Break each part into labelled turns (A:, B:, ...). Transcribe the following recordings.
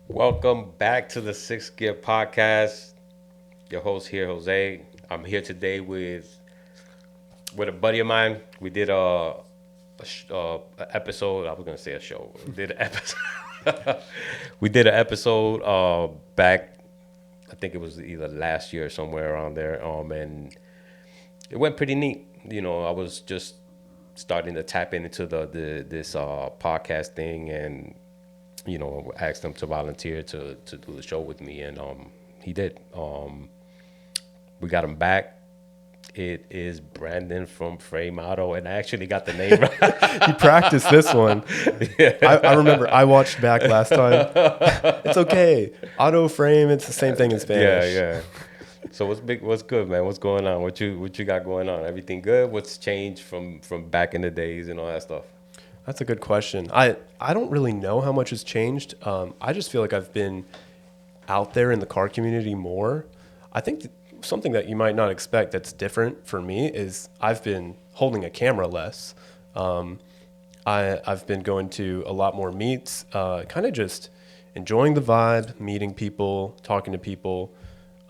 A: Welcome back to the Sixth Gear Podcast. Your host here, Jose. I'm here today with a buddy of mine. We did a episode. I was gonna say a show. We did an episode. We did an episode back. I think it was either last year or somewhere around there. And it went pretty neat. I was just starting to tap into this podcast thing, and asked him to volunteer to do the show with me, and he did. We got him back. It is Brandon from Frame Auto, and I actually got the name right.
B: He practiced this one. I remember I watched back last time. It's okay. Auto frame, it's the same thing in Spanish.
A: Yeah. So what's good, man? What's going on? What you got going on? Everything good? What's changed from back in the days and all that stuff?
B: That's a good question. I don't really know how much has changed. I just feel like I've been out there in the car community more. I think something that you might not expect that's different for me is I've been holding a camera less. I've been going to a lot more meets, kind of just enjoying the vibe, meeting people, talking to people.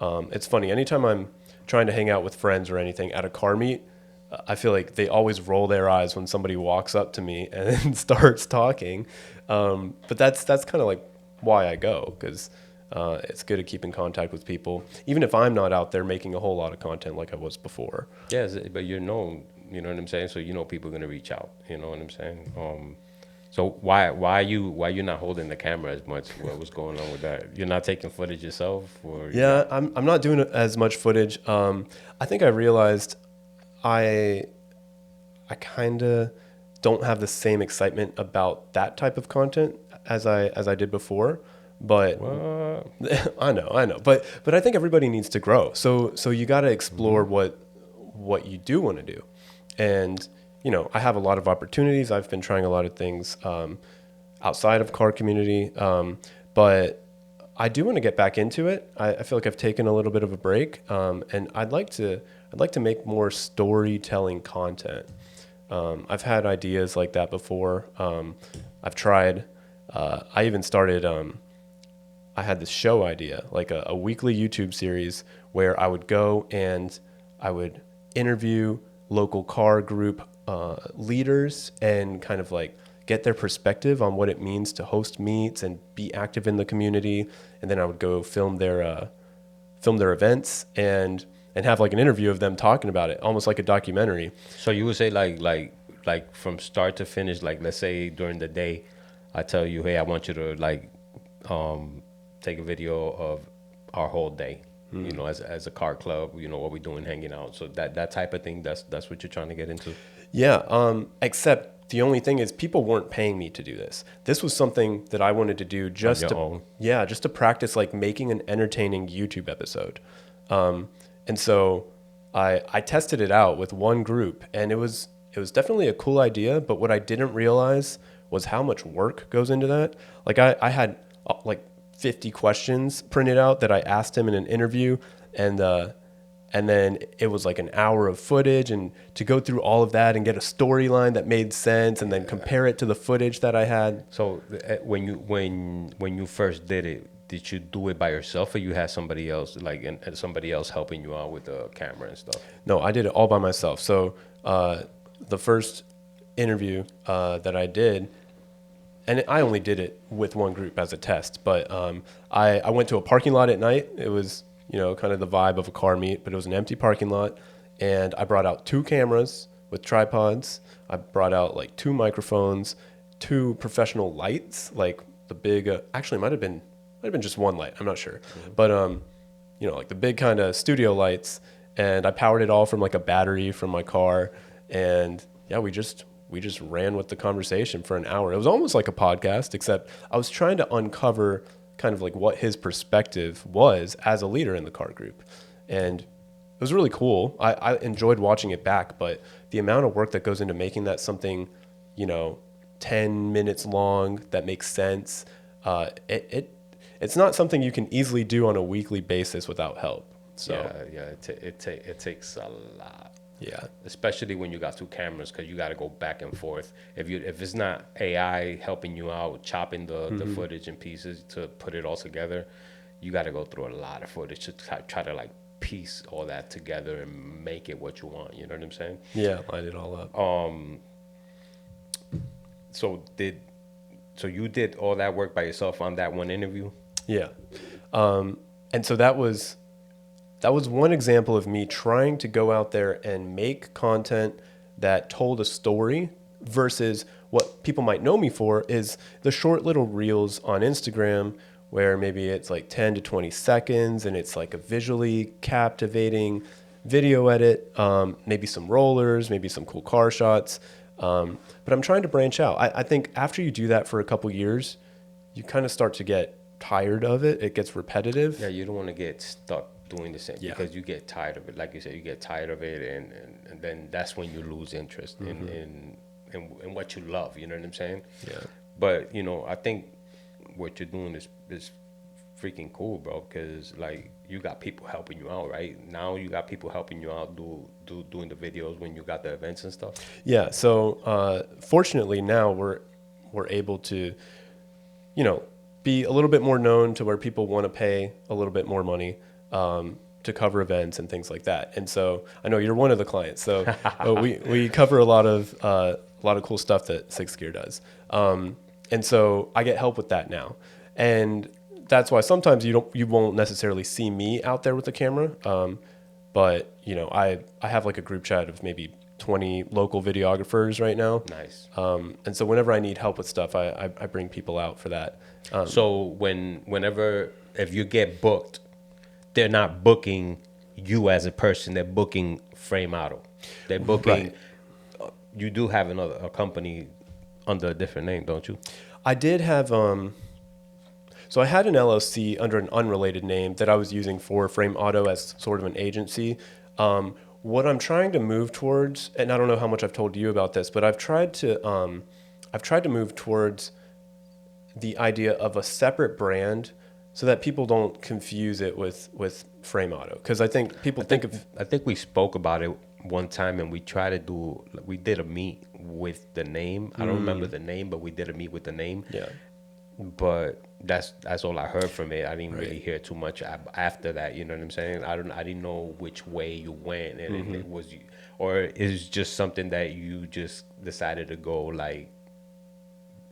B: It's funny, anytime I'm trying to hang out with friends or anything at a car meet, I feel like they always roll their eyes when somebody walks up to me and then starts talking. But that's kind of like why I go, because it's good to keep in contact with people, even if I'm not out there making a whole lot of content like I was before.
A: Yeah, but you're known, you know what I'm saying? So people are gonna reach out, you know what I'm saying? So why you not holding the camera as much? What's going on with that? You're not taking footage yourself, or
B: Yeah, I'm not doing as much footage. I think I realized I kind of don't have the same excitement about that type of content as I did before. But
A: What?
B: I know. But I think everybody needs to grow. So you got to explore what you do want to do. And I have a lot of opportunities. I've been trying a lot of things outside of car community. But I do want to get back into it. I feel like I've taken a little bit of a break, and I'd like to make more storytelling content. I've had ideas like that before. I've tried. I even started. I had this show idea, like a weekly YouTube series where I would go and I would interview local car group leaders and kind of like get their perspective on what it means to host meets and be active in the community. And then I would go film their events and have like an interview of them talking about it, almost like a documentary.
A: So you would say like from start to finish, like let's say during the day, I tell you, hey, I want you to take a video of our whole day, as a car club, what we're doing, hanging out. So that type of thing, that's what you're trying to get into.
B: Yeah. Except the only thing is people weren't paying me to do this. This was something that I wanted to do just to practice like making an entertaining YouTube episode. And so I tested it out with one group, and it was definitely a cool idea. But what I didn't realize was how much work goes into that. Like I had like 50 questions printed out that I asked him in an interview, and then it was like an hour of footage, and to go through all of that and get a storyline that made sense, and then compare it to the footage that I had.
A: So when you first did it, did you do it by yourself, or you had somebody else and somebody else helping you out with the camera and stuff?
B: No, I did it all by myself. So the first interview that I did, and I only did it with one group as a test, but I went to a parking lot at night. It was kind of the vibe of a car meet, but it was an empty parking lot, and I brought out 2 cameras with tripods. I brought out like 2 microphones, 2 professional lights, like the big actually might have been just one light, I'm not sure. Mm-hmm. But like the big kind of studio lights, and I powered it all from like a battery from my car, and yeah, we just ran with the conversation for an hour. It was almost like a podcast, except I was trying to uncover kind of like what his perspective was as a leader in the car group. And it was really cool. I enjoyed watching it back, but the amount of work that goes into making that something, 10 minutes long that makes sense, it's not something you can easily do on a weekly basis without help. So
A: yeah, it takes a lot.
B: Yeah.
A: especially when you got two cameras, because you got to go back and forth. If it's not AI helping you out, chopping the footage in pieces to put it all together, you got to go through a lot of footage to try to like piece all that together and make it what you want. You know what I'm saying?
B: Yeah, line it all up.
A: So you did all that work by yourself on that one interview?
B: Yeah. And so that was one example of me trying to go out there and make content that told a story versus what people might know me for is the short little reels on Instagram where maybe it's like 10 to 20 seconds and it's like a visually captivating video edit, maybe some rollers, maybe some cool car shots. But I'm trying to branch out. I think after you do that for a couple years, you kind of start to get tired of it. It gets repetitive.
A: Yeah, you don't want to get stuck doing the same
B: Yeah.
A: because you get tired of it. Like you said, you get tired of it, and then that's when you lose interest in what you love. You know what I'm saying?
B: Yeah.
A: But I think what you're doing is freaking cool, bro. Because like you got people helping you out, right? Now you got people helping you out doing the videos when you got the events and stuff.
B: Yeah. So fortunately now we're able to, be a little bit more known to where people want to pay a little bit more money to cover events and things like that. And so I know you're one of the clients. So we cover a lot of cool stuff that Sixth Gear does. And so I get help with that now. And that's why sometimes you won't necessarily see me out there with the camera. But I have like a group chat of maybe 20 local videographers right now.
A: Nice.
B: And so whenever I need help with stuff, I bring people out for that.
A: So whenever if you get booked, they're not booking you as a person. They're booking Frame Auto. They're booking.
B: Right.
A: You do have a company under a different name, don't you?
B: I did have. So I had an LLC under an unrelated name that I was using for Frame Auto as sort of an agency. What I'm trying to move towards, and I don't know how much I've told you about this, but I've tried to move towards the idea of a separate brand so that people don't confuse it with Frame Auto. Because I think people think of...
A: I think we spoke about it one time, and we did a meet with the name. I don't remember the name, but we did a meet with the name.
B: Yeah.
A: But that's all I heard from it. I didn't
B: Right.
A: really hear too much after that. You know what I'm saying? I didn't know which way you went, and it was, or is just something that you just decided to go like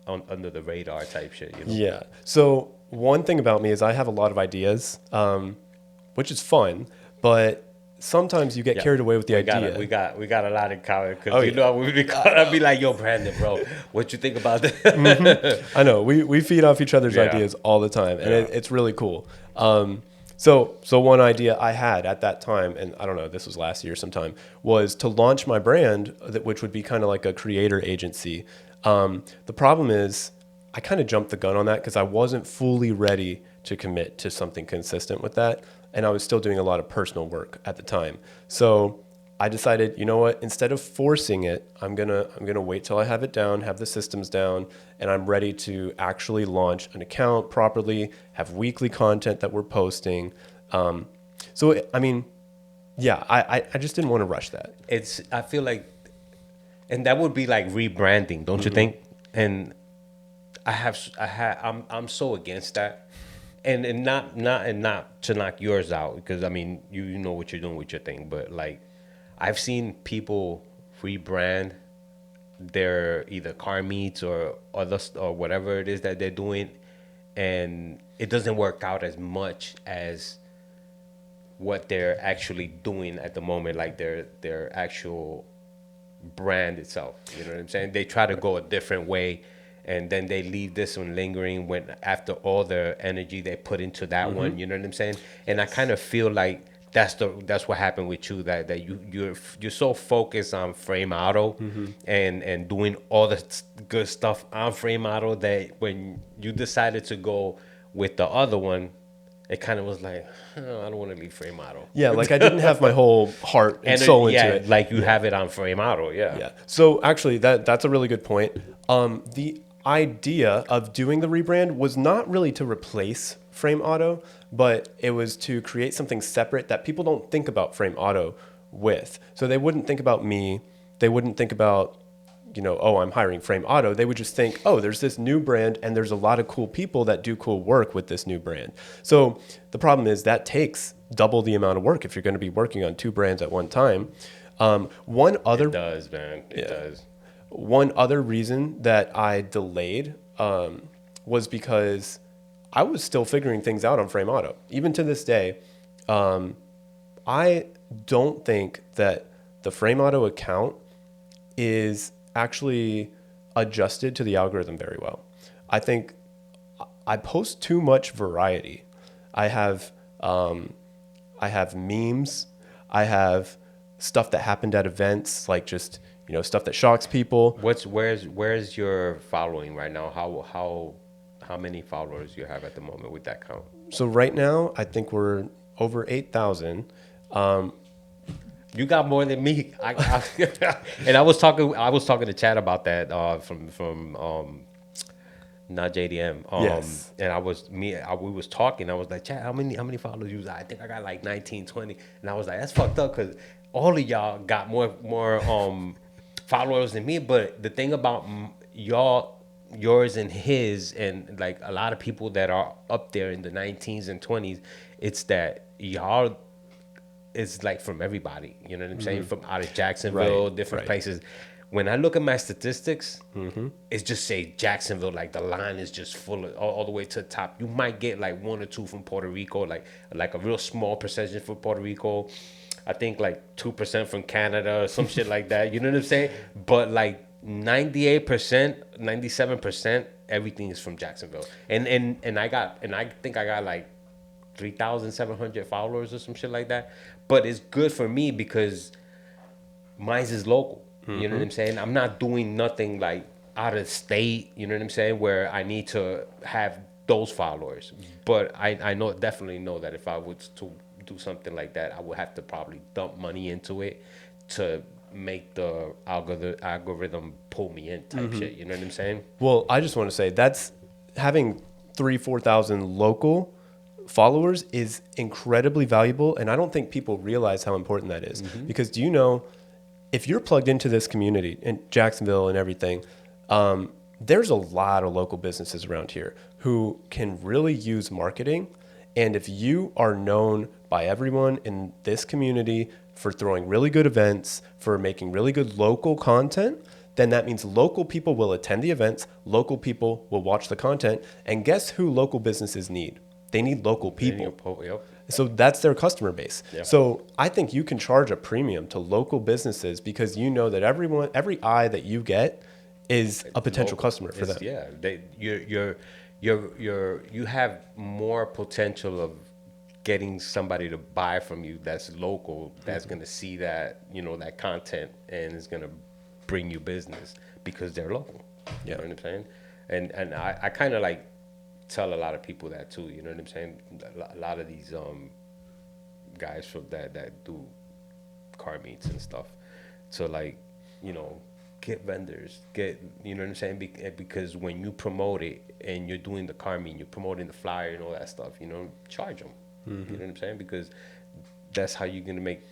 A: under the radar type shit.
B: Yeah. So one thing about me is I have a lot of ideas, which is fun, but sometimes you get carried away with the idea.
A: We got a lot in common because
B: yeah.
A: I'd be like, yo, Brandon, bro, what you think about that?
B: I know we feed off each other's
A: Yeah.
B: ideas all the time, and
A: Yeah.
B: it's really cool. So one idea I had at that time, and I don't know, this was last year sometime, was to launch my brand, which would be kind of like a creator agency. The problem is I kind of jumped the gun on that because I wasn't fully ready to commit to something consistent with that. And I was still doing a lot of personal work at the time. So I decided, you know what, instead of forcing it, I'm gonna wait till I have it down, have the systems down, and I'm ready to actually launch an account properly, have weekly content that we're posting. So I mean, yeah, I just didn't want to rush that.
A: I feel like, and that would be like rebranding, don't you think? And I'm so against that, and not to knock yours out, because I mean you know what you're doing with your thing, but like I've seen people rebrand their either car meets or whatever it is that they're doing, and it doesn't work out as much as what they're actually doing at the moment, like their actual brand itself. You know what I'm saying? They try to go a different way, and then they leave this one lingering when after all the energy they put into that one. You know what I'm saying? And I kind of feel like that's what happened with you, that you're so focused on Frame Auto and doing all the good stuff on Frame Auto that when you decided to go with the other one, it kind of was like, oh, I don't want to leave Frame Auto.
B: Yeah, like I didn't have my whole heart and soul into it.
A: Like you have it on Frame Auto, yeah.
B: Yeah. So actually, that's a really good point. The idea of doing the rebrand was not really to replace Frame Auto, but it was to create something separate that people don't think about Frame Auto with. So they wouldn't think about me. They wouldn't think about, oh, I'm hiring Frame Auto. They would just think, oh, there's this new brand and there's a lot of cool people that do cool work with this new brand. So the problem is that takes double the amount of work if you're going to be working on two brands at one time. It
A: does, man. It does.
B: One other reason that I delayed was because I was still figuring things out on Frame Auto. Even to this day, I don't think that the Frame Auto account is actually adjusted to the algorithm very well. I think I post too much variety. I have memes. I have stuff that happened at events, like just stuff that shocks people.
A: Where's your following right now? How many followers you have at the moment with that count?
B: So right now, I think we're over 8,000.
A: You got more than me. And I was talking to Chad about that from not JDM.
B: Yes.
A: And we was talking. I was like, Chad, how many followers you got? I think I got like 19, 20. And I was like, that's fucked up because all of y'all got more followers than me. But the thing about yours and his, and like a lot of people that are up there in the 19s and 20s, it's that y'all is like from everybody, you know what I'm saying? From out of Jacksonville, different places. When I look at my statistics, it's just say Jacksonville, like the line is just full of all the way to the top. You might get like one or two from Puerto Rico, like a real small percentage from Puerto Rico. I think like 2% from Canada or some shit like that. You know what I'm saying? But like 98%, 97%, everything is from Jacksonville. And I think I got like 3,700 followers or some shit like that. But it's good for me because mine's is local. You know what I'm saying? I'm not doing nothing like out of state, you know what I'm saying, where I need to have those followers. But I definitely know that if I was to do something like that, I would have to probably dump money into it to make the algorithm pull me in type shit. You know what I'm saying?
B: Well, I just want to say that's having 4,000 local followers is incredibly valuable, and I don't think people realize how important that is. Because do you know, if you're plugged into this community in Jacksonville and everything, there's a lot of local businesses around here who can really use marketing. And if you are known by everyone in this community for throwing really good events, for making really good local content, then that means local people will attend the events, local people will watch the content, and guess who local businesses need? They need local people.
A: Yep.
B: So that's their customer base.
A: Yep.
B: So I think you can charge a premium to local businesses because you know that every eye that you get is a potential customer for them.
A: Yeah, you have more potential of getting somebody to buy from you that's local, that's gonna see that that content and is gonna bring you business because they're local. You know what I'm saying? And I kind of like tell a lot of people that too. You know what I'm saying? A lot of these guys from that do car meets and stuff. So like, get vendors, you know what I'm saying? Because when you promote it and you're doing the car meet, you're promoting the flyer and all that stuff, charge them. You know what I'm saying? Because that's how you're gonna make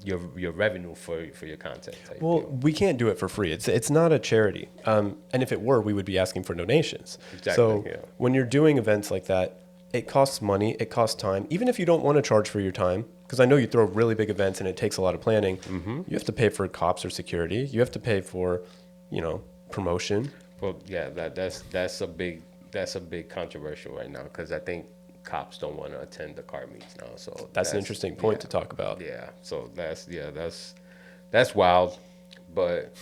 A: your revenue for your content type
B: well
A: deal.
B: We can't do it for free. It's not a charity, and if it were, we would be asking for donations.
A: Exactly,
B: so
A: yeah.
B: When you're doing events like that, it costs money, it costs time. Even if you don't want to charge for your time, because I know you throw really big events and it takes a lot of planning, you have to pay for cops or security, you have to pay for promotion.
A: Well, yeah, that's a big controversial right now because I think cops don't want to attend the car meets now. So
B: that's an interesting point to talk about.
A: Yeah. So that's wild. But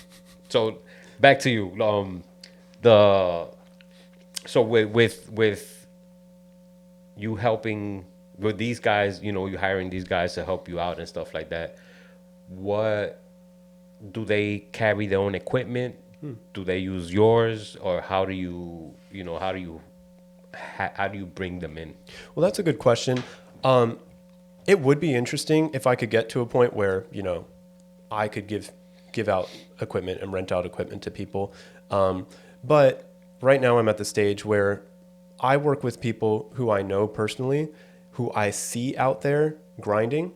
A: so back to you. So with you helping with these guys, you hiring these guys to help you out and stuff like that. What do they carry their own equipment? Do they use yours, or how do you bring them in?
B: Well, that's a good question. It would be interesting if I could get to a point where, I could give out equipment and rent out equipment to people. But right now I'm at the stage where I work with people who I know personally, who I see out there grinding.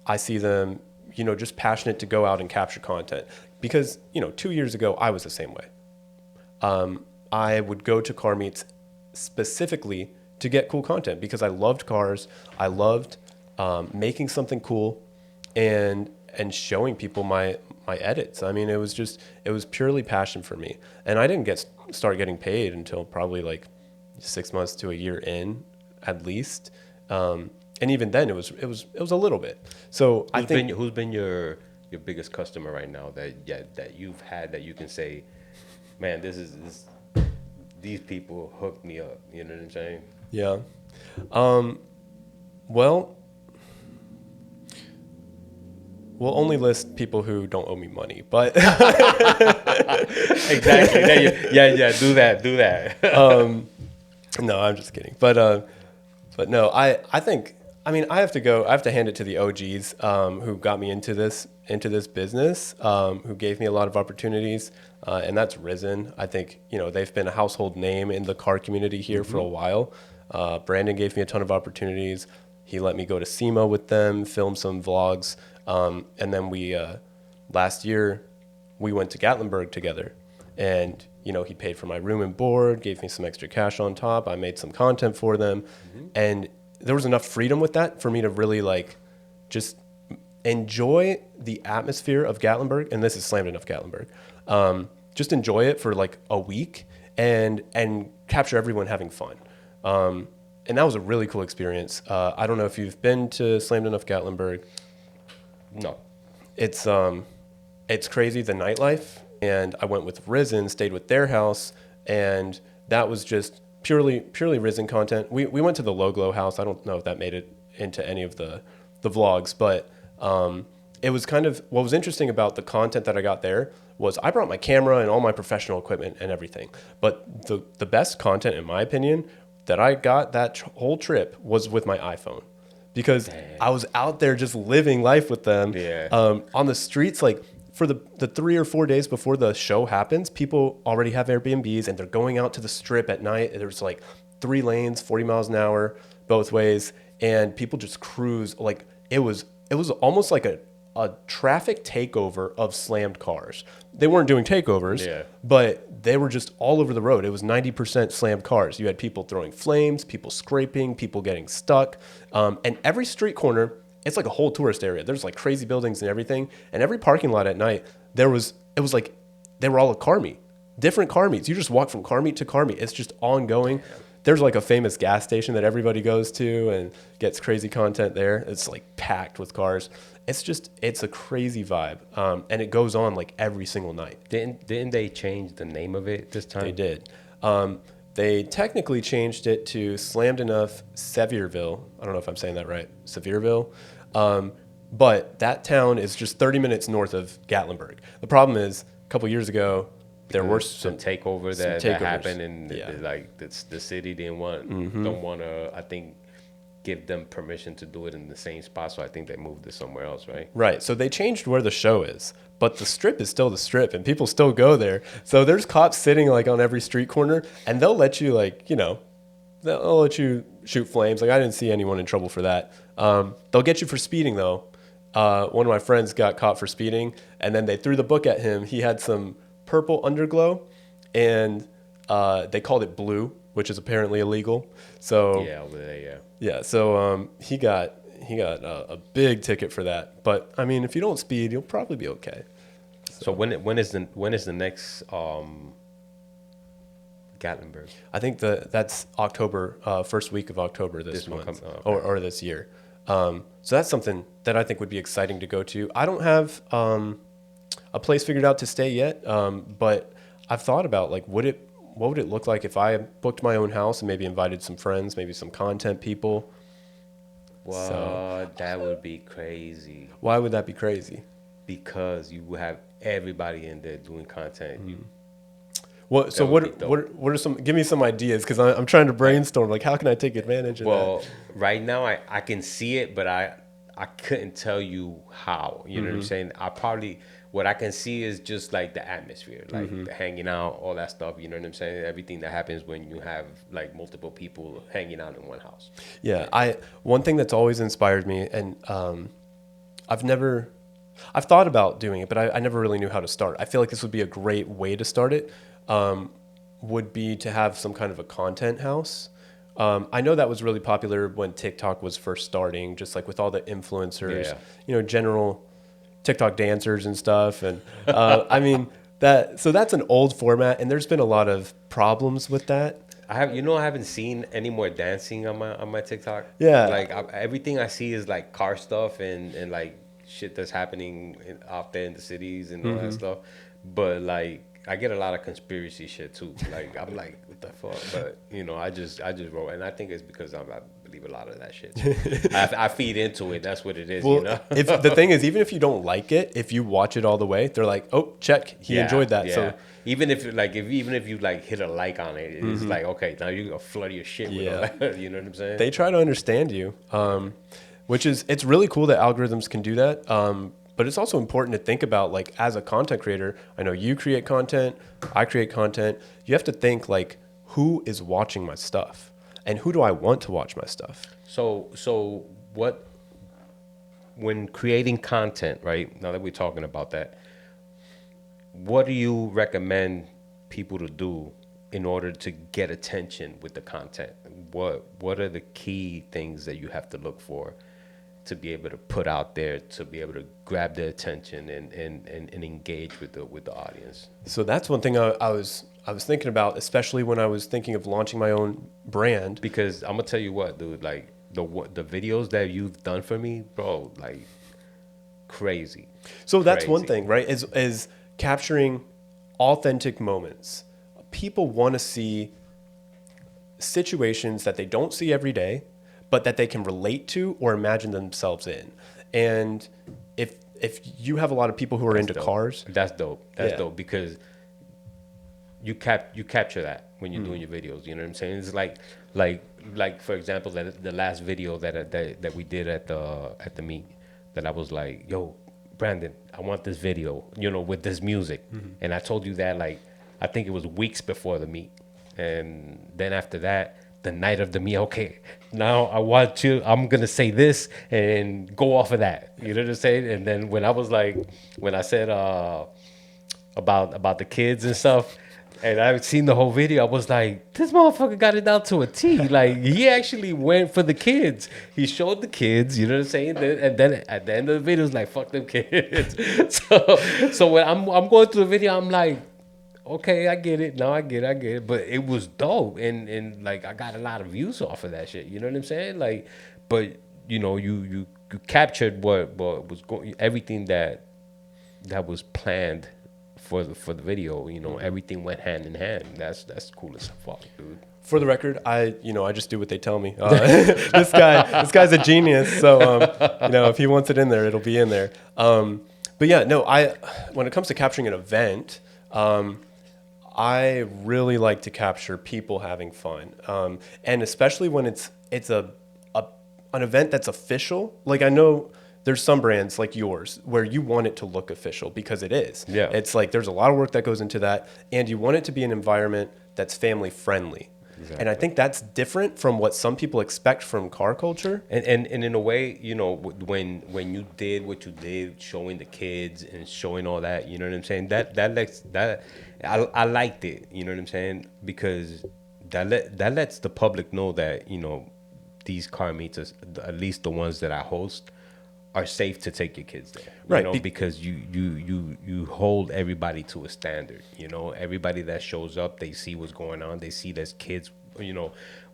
B: I see them, just passionate to go out and capture content. Because, 2 years ago, I was the same way. I would go to car meets specifically to get cool content because I loved cars. I loved making something cool and showing people my edits. I mean, it was purely passion for me. And I didn't start getting paid until probably like 6 months to a year in, at least. And even then, it was a little bit. So I think
A: who's been your biggest customer right now that you've had that you can say, man, these people hooked me up. You know what I'm saying?
B: yeah. Well, we'll only list people who don't owe me money, but
A: Exactly. Yeah. Do that.
B: no, I'm just kidding. But no, I think, I mean, I have to hand it to the OGs who got me into this business, who gave me a lot of opportunities, and that's Risen. I think, they've been a household name in the car community here for a while. Brandon gave me a ton of opportunities. He let me go to SEMA with them, film some vlogs, and then last year we went to Gatlinburg together, and he paid for my room and board, gave me some extra cash on top. I made some content for them, and there was enough freedom with that for me to really just enjoy the atmosphere of Gatlinburg. And this is slammed enough Gatlinburg. Just enjoy it for like a week and capture everyone having fun. And that was a really cool experience. I don't know if you've been to Slammed Enough Gatlinburg.
A: No.
B: It's crazy, the nightlife. And I went with Risen, stayed with their house, and that was just purely Risen content. We went to the Low Glow house. I don't know if that made it into any of the vlogs, but it was kind of, what was interesting about the content that I got there was I brought my camera and all my professional equipment and everything. But the best content, in my opinion, that I got that whole trip was with my iPhone. Because I was out there just living life with them.
A: Yeah.
B: On the streets, like for the 3 or 4 days before the show happens, people already have Airbnbs and they're going out to the strip at night. There's like 3 lanes, 40 miles an hour both ways, and people just cruise. Like it was almost like a traffic takeover of slammed cars. They weren't doing takeovers,
A: Yeah.
B: but they were just all over the road. It was 90% slammed cars. You had people throwing flames, people scraping, people getting stuck. And every street corner, it's like a whole tourist area. There's like crazy buildings and everything. And every parking lot at night, it was like they were all a car meet, different car meets. You just walk from car meet to car meet. It's just ongoing. There's like a famous gas station that everybody goes to and gets crazy content there. It's like packed with cars. It's a crazy vibe. And it goes on like every single night.
A: Didn't they change the name of it this time?
B: They did. They technically changed it to Slammed Enough Sevierville. I don't know if I'm saying that right. Sevierville. But that town is just 30 minutes north of Gatlinburg. The problem is, a couple years ago, there were some
A: takeover that happened, and the city don't want to, I think, give them permission to do it in the same spot. So I think they moved it somewhere else, right?
B: Right. So they changed where the show is, but the strip is still the strip, and people still go there. So there's cops sitting like on every street corner, and they'll let you they'll let you shoot flames. Like I didn't see anyone in trouble for that. They'll get you for speeding though. One of my friends got caught for speeding, and then they threw the book at him. He had some purple underglow, and they called it blue, which is apparently illegal. So
A: yeah, over there,
B: yeah. So he got a big ticket for that. But I mean, if you don't speed, you'll probably be okay.
A: So when is the next Gatlinburg?
B: I think that's October, first week of October this month, or this year. So that's something that I think would be exciting to go to. I don't have a place figured out to stay yet, but I've thought about like what would it look like if I booked my own house and maybe invited some friends, maybe some content people.
A: Well, that would be crazy.
B: Why would that be crazy?
A: Because you would have everybody in there doing content.
B: What are some? Give me some ideas because I'm trying to brainstorm. Like, how can I take advantage of that?
A: Well, right now I can see it, but I couldn't tell you how. You know what I'm saying? What I can see is just like the atmosphere, like the hanging out, all that stuff. You know what I'm saying? Everything that happens when you have like multiple people hanging out in one house.
B: Yeah, one thing that's always inspired me, and I've thought about doing it, but I never really knew how to start. I feel like this would be a great way to start it. Would be to have some kind of a content house. I know that was really popular when TikTok was first starting, just like with all the influencers,
A: Yeah.
B: general TikTok dancers and stuff. And I mean so that's an old format, and there's been a lot of problems with that.
A: I haven't seen any more dancing on my TikTok.
B: Yeah.
A: Like everything I see is like car stuff and like shit that's happening out there in the cities and all that stuff. But like I get a lot of conspiracy shit too. Like I'm like, what the fuck? But I just wrote, and I think it's because I believe a lot of that shit. I feed into it. That's what it is.
B: Well, if the thing is, even if you don't like it, if you watch it all the way, they're like, "Oh, check, he enjoyed that."
A: Yeah.
B: So
A: Even if you like hit a like on it, it's like, okay, now you gonna flood your shit with
B: Yeah.
A: all you know what I'm saying?
B: they try to understand you, it's really cool that algorithms can do that. But it's also important to think about, like, as a content creator. I know you create content, I create content. You have to think like, who is watching my stuff, and who do I want to watch my stuff?
A: So what when creating content, right? Now that we're talking about that, what do you recommend people to do in order to get attention with the content? What are the key things that you have to look for to be able to put out there to be able to grab their attention and engage with the audience?
B: So that's one thing I was thinking about, especially when I was thinking of launching my own brand.
A: Because I'm gonna tell you what, dude, like the videos that you've done for me, bro, like crazy.
B: So that's one
A: Crazy.
B: thing, right? Is capturing authentic moments. People want to see situations that they don't see every day, but that they can relate to or imagine themselves in. And if you have a lot of people who are into
A: Dope.
B: cars,
A: That's dope. That's
B: Yeah.
A: dope because you capture that when you're doing your videos. You know what I'm saying? It's like for example, the last video that we did at the meet, that I was like, yo, Brandon, I want this video, with this music. And I told you that, like, I think it was weeks before the meet. And then after that, the night of the meet, okay, now I'm gonna say this and go off of that. You know what I'm saying? And then when I said about the kids and stuff, and I've seen the whole video, I was like, this motherfucker got it down to a T. Like, he actually went for the kids. He showed the kids, you know what I'm saying? And then at the end of the video, it's like, fuck them kids. So when I'm going through the video, I'm like, okay, I get it. No, I get it. But it was dope. And like, I got a lot of views off of that shit. You know what I'm saying? Like, but, you captured what was going, everything that was planned for the video. Everything went hand in hand. That's cool as fuck, dude.
B: for the record, I just do what they tell me. This guy's a genius. So if he wants it in there, it'll be in there. But yeah, no, when it comes to capturing an event, I really like to capture people having fun, and especially when it's an event that's official. Like, I know there's some brands like yours where you want it to look official because it is.
A: Yeah.
B: It's like there's a lot of work that goes into that, and you want it to be an environment that's family friendly.
A: Exactly.
B: And I think that's different from what some people expect from car culture.
A: And in a way, when you did what you did, showing the kids and showing all that, you know what I'm saying? I liked it, you know what I'm saying? Because that lets the public know that, these car meets, at least the ones that I host, are safe to take your kids there,
B: Right,
A: because you hold everybody to a standard. Everybody that shows up, they see what's going on. They see there's kids,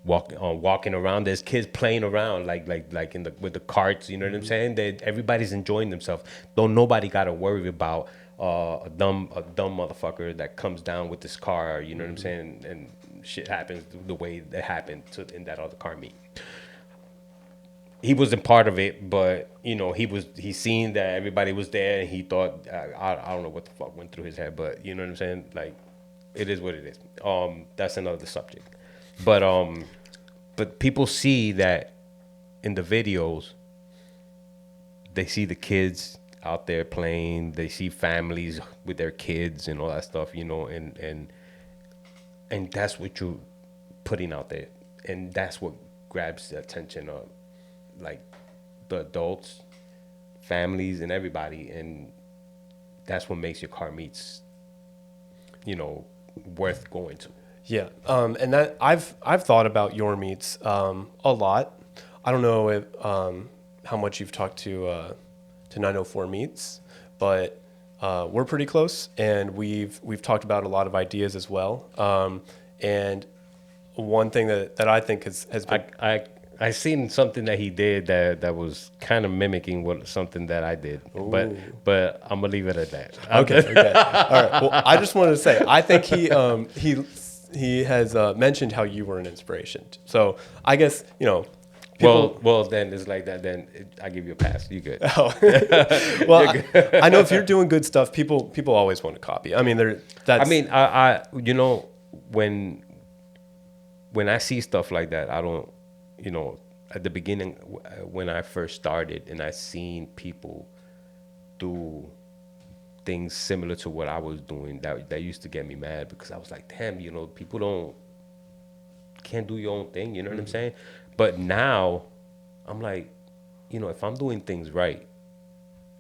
A: walking around. There's kids playing around, like with the carts. You know what I'm saying? Everybody's enjoying themselves. Don't nobody got to worry about a dumb motherfucker that comes down with this car. You know what I'm saying? And shit happens the way that happened in that other car meet. He wasn't part of it, but he seen that everybody was there, and he thought, I don't know what the fuck went through his head, but you know what I'm saying? Like, it is what it is. That's another subject, but people see that in the videos. They see the kids out there playing. They see families with their kids and all that stuff, and that's what you're putting out there, and that's what grabs the attention of, like, the adults, families and everybody, and that's what makes your car meets, worth going to.
B: Yeah, and that I've thought about your meets a lot. I don't know if how much you've talked to 904 meets, but we're pretty close, and we've talked about a lot of ideas as well. And one thing that I think has been
A: I seen something that he did that was kind of mimicking something that I did, but I'm gonna leave it at that.
B: okay. All right. Well, I just wanted to say I think he has mentioned how you were an inspiration. So I guess people.
A: Well, then it's like that. Then I give you a pass. You good?
B: Oh. Well, I know if you're doing good stuff, people always want to copy. I mean,
A: I when I see stuff like that, I don't, at the beginning when I first started and I seen people do things similar to what I was doing, that used to get me mad, because I was like, damn, people can't do your own thing. You know what I'm saying? But now I'm like, if I'm doing things right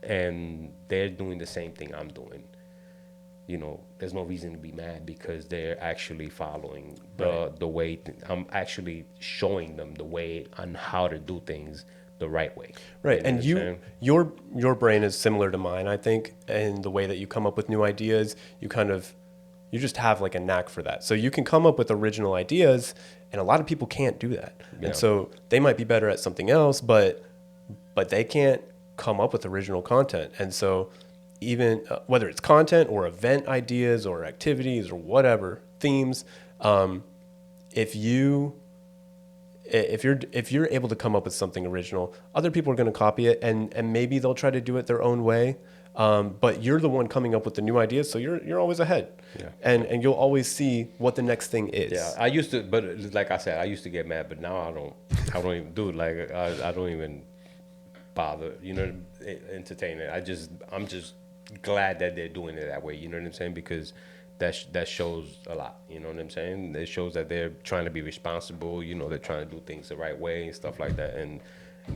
A: and they're doing the same thing I'm doing, there's no reason to be mad, because they're actually following the way. I'm actually showing them the way on how to do things the right way.
B: Right. And your brain is similar to mine, I think, in the way that you come up with new ideas. You just have like a knack for that. So you can come up with original ideas, and a lot of people can't do that. Yeah. And so they might be better at something else, but they can't come up with original content. And so even whether it's content or event ideas or activities or whatever themes, if you're able to come up with something original, other people are going to copy it, and maybe they'll try to do it their own way. But you're the one coming up with the new ideas, so you're always ahead. Yeah. And you'll always see what the next thing is.
A: Yeah, I used to, but like I said, I used to get mad, but now I don't even do it. Like I don't even bother, entertain it. I'm just glad that they're doing it that way. You know what I'm saying? Because that shows a lot. You know what I'm saying? It shows that they're trying to be responsible. They're trying to do things the right way and stuff like that. And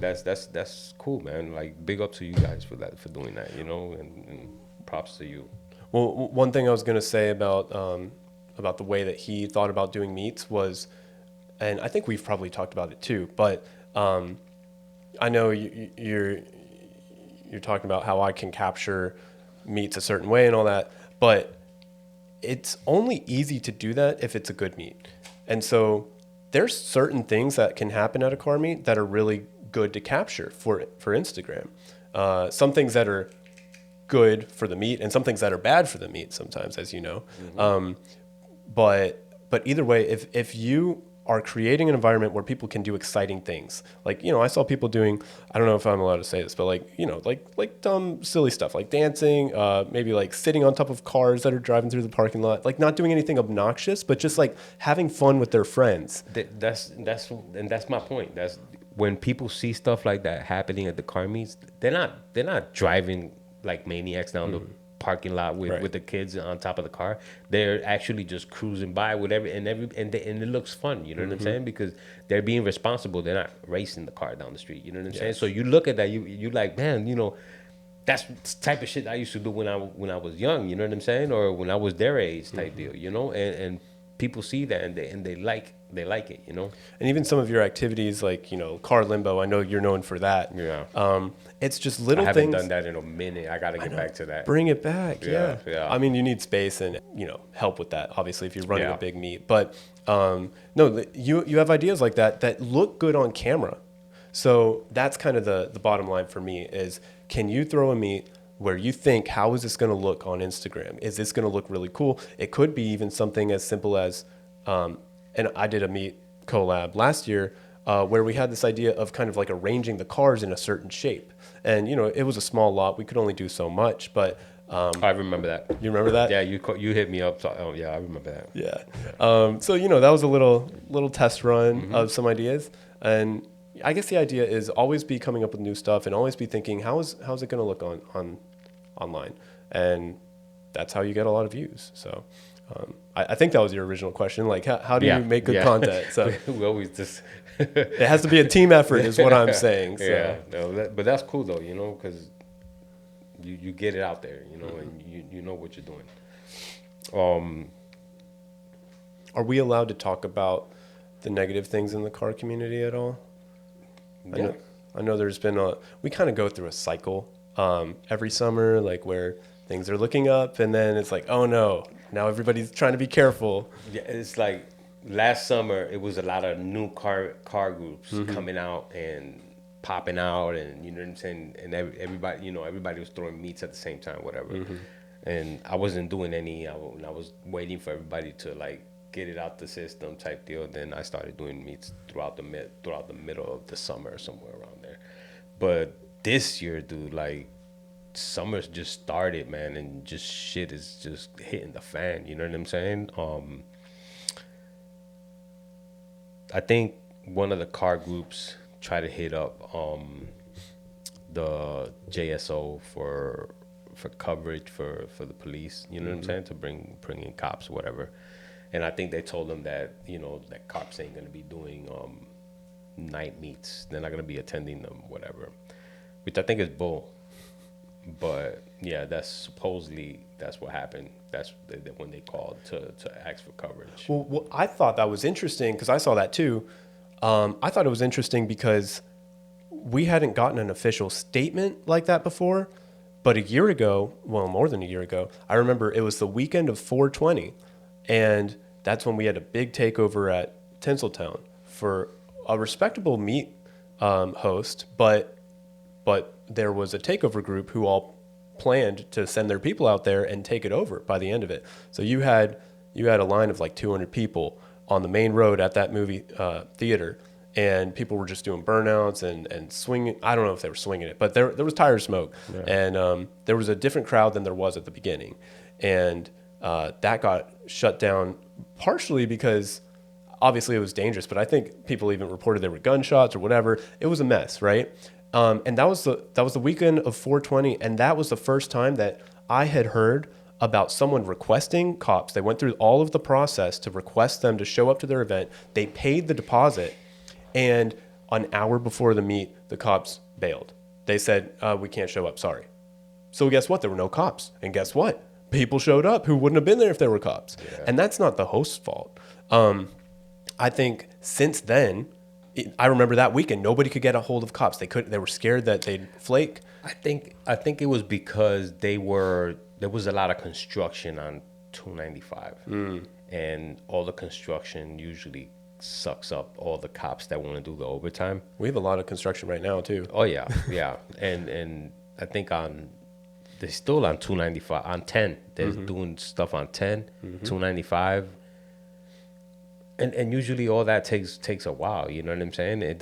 A: that's cool, man. Like, big up to you guys for doing that. And props to you.
B: Well, one thing I was going to say about the way that he thought about doing meets was, and I think we've probably talked about it too, but I know you're talking about how I can capture meets a certain way and all that, but it's only easy to do that if it's a good meet. And so there's certain things that can happen at a car meet that are really good to capture for Instagram. Some things that are good for the meet and some things that are bad for the meet sometimes, as you know. Mm-hmm. But either way, if you are creating an environment where people can do exciting things. Like, I saw people doing, I don't know if I'm allowed to say this, but like dumb, silly stuff, like dancing, maybe like sitting on top of cars that are driving through the parking lot, like not doing anything obnoxious, but just like having fun with their friends.
A: That's my point. That's when people see stuff like that happening at the car meets, they're not driving like maniacs down the parking lot with the kids on top of the car. They're actually just cruising by, whatever, and it looks fun. You know what I'm saying? Because they're being responsible. They're not racing the car down the street. You know what I'm saying? So you look at that, you like, man, that's the type of shit I used to do when I was young. You know what I'm saying? Or when I was their age type deal. And people see that and they like it.
B: And even some of your activities, like car limbo. I know you're known for that.
A: Yeah.
B: It's just little things.
A: I haven't done that in a minute. I got to get back to that.
B: Bring it back. Yeah.
A: Yeah.
B: I mean, you need space and help with that. Obviously, if you're running a big meet, but no, you have ideas like that look good on camera. So that's kind of the bottom line for me is, can you throw a meet where you think, how is this going to look on Instagram? Is this going to look really cool? It could be even something as simple as, and I did a meet collab last year where we had this idea of kind of like arranging the cars in a certain shape. And, it was a small lot. We could only do so much, but...
A: I remember that.
B: You remember that?
A: Yeah, you hit me up. So, yeah, I remember that.
B: Yeah. So, that was a little test run of some ideas. And I guess the idea is always be coming up with new stuff and always be thinking, how's it going to look on online? And that's how you get a lot of views. So... I think that was your original question. Like, how do you make good content? So
A: we always just
B: it has to be a team effort, is what I'm saying. So.
A: Yeah, but that's cool though, because You get it out there, and you know what you're doing. Um,
B: Are we allowed to talk about the negative things in the car community at all? I
A: yeah,
B: know, I know there's been we kind of go through a cycle every summer, like where things are looking up and then it's like, oh no, now everybody's trying to be careful.
A: yeah. It's like last summer, it was a lot of new car groups coming out and popping out, and you know what I'm saying. And everybody, everybody was throwing meets at the same time, whatever. And I wasn't doing any. I was waiting for everybody to like get it out the system type deal. Then I started doing meets throughout the middle of the summer, somewhere around there. But this year, dude, like summer's just started, man, and just shit is just hitting the fan. You know what I'm saying? I think one of the car groups tried to hit up the JSO for coverage for the police. You know what I'm saying? To bring in cops, or whatever. And I think they told them that that cops ain't gonna be doing night meets. They're not gonna be attending them, whatever. Which I think is bull. But yeah, that's what happened. That's when they called to ask for coverage.
B: Well, I thought that was interesting because I saw that too. I thought it was interesting because we hadn't gotten an official statement like that before. But a year ago, well, more than a year ago, I remember it was the weekend of 420. And that's when we had a big takeover at Tinseltown for a respectable meet host. But there was a takeover group who all planned to send their people out there and take it over by the end of it. So you had a line of like 200 people on the main road at that movie theater, and people were just doing burnouts and swinging. I don't know if they were swinging it, but there was tire smoke, and there was a different crowd than there was at the beginning, and that got shut down partially because obviously it was dangerous, but I think people even reported there were gunshots or whatever. It was a mess, right? And that was the weekend of 420, and that was the first time that I had heard about someone requesting cops. They went through all of the process to request them to show up to their event. They paid the deposit, and an hour before the meet, the cops bailed. They said, we can't show up, sorry. So guess what? There were no cops. And guess what? People showed up who wouldn't have been there if there were cops. Yeah. And that's not the host's fault. I think since then, I remember that weekend, nobody could get a hold of cops. They were scared that they'd flake.
A: I think it was because there was a lot of construction on 295, and all the construction usually sucks up all the cops that want to do the overtime.
B: We have a lot of construction right now too.
A: Oh yeah, yeah, and I think they're still on 295 on 10. They're doing stuff on 10, 295. And usually all that takes a while, you know what I'm saying? It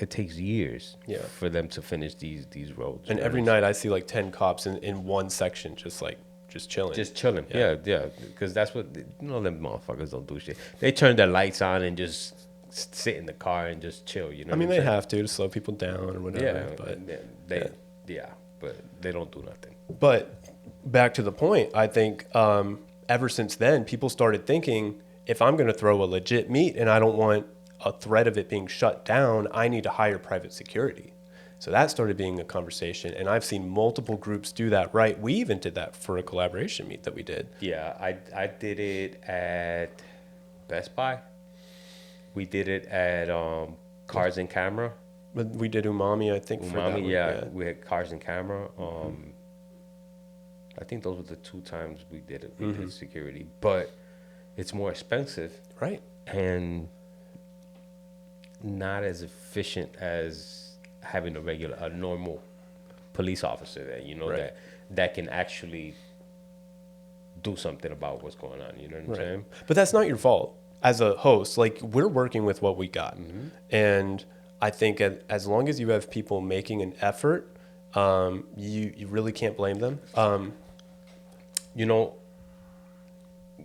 A: takes years for them to finish these roads.
B: And every night I see like 10 cops in one section just chilling.
A: Just chilling. Yeah. Because that's what them motherfuckers don't do shit. They turn their lights on and just sit in the car and just chill, you know.
B: I mean, they have to slow people down or whatever.
A: Yeah, but they don't do nothing.
B: But back to the point, I think ever since then, people started thinking, if I'm going to throw a legit meet and I don't want a threat of it being shut down, I need to hire private security. So that started being a conversation, and I've seen multiple groups do that, right? We even did that for a collaboration meet that we did.
A: Yeah, I did it at Best Buy. We did it at Cars and Camera.
B: We did Umami, I think. For that one.
A: Yeah, we had Cars and Camera. I think those were the two times we did it. We did security, but it's more expensive,
B: right?
A: And not as efficient as having a normal police officer there, that can actually do something about what's going on. You know what I'm saying?
B: But that's not your fault as a host. Like, we're working with what we got, and I think as long as you have people making an effort, you really can't blame them.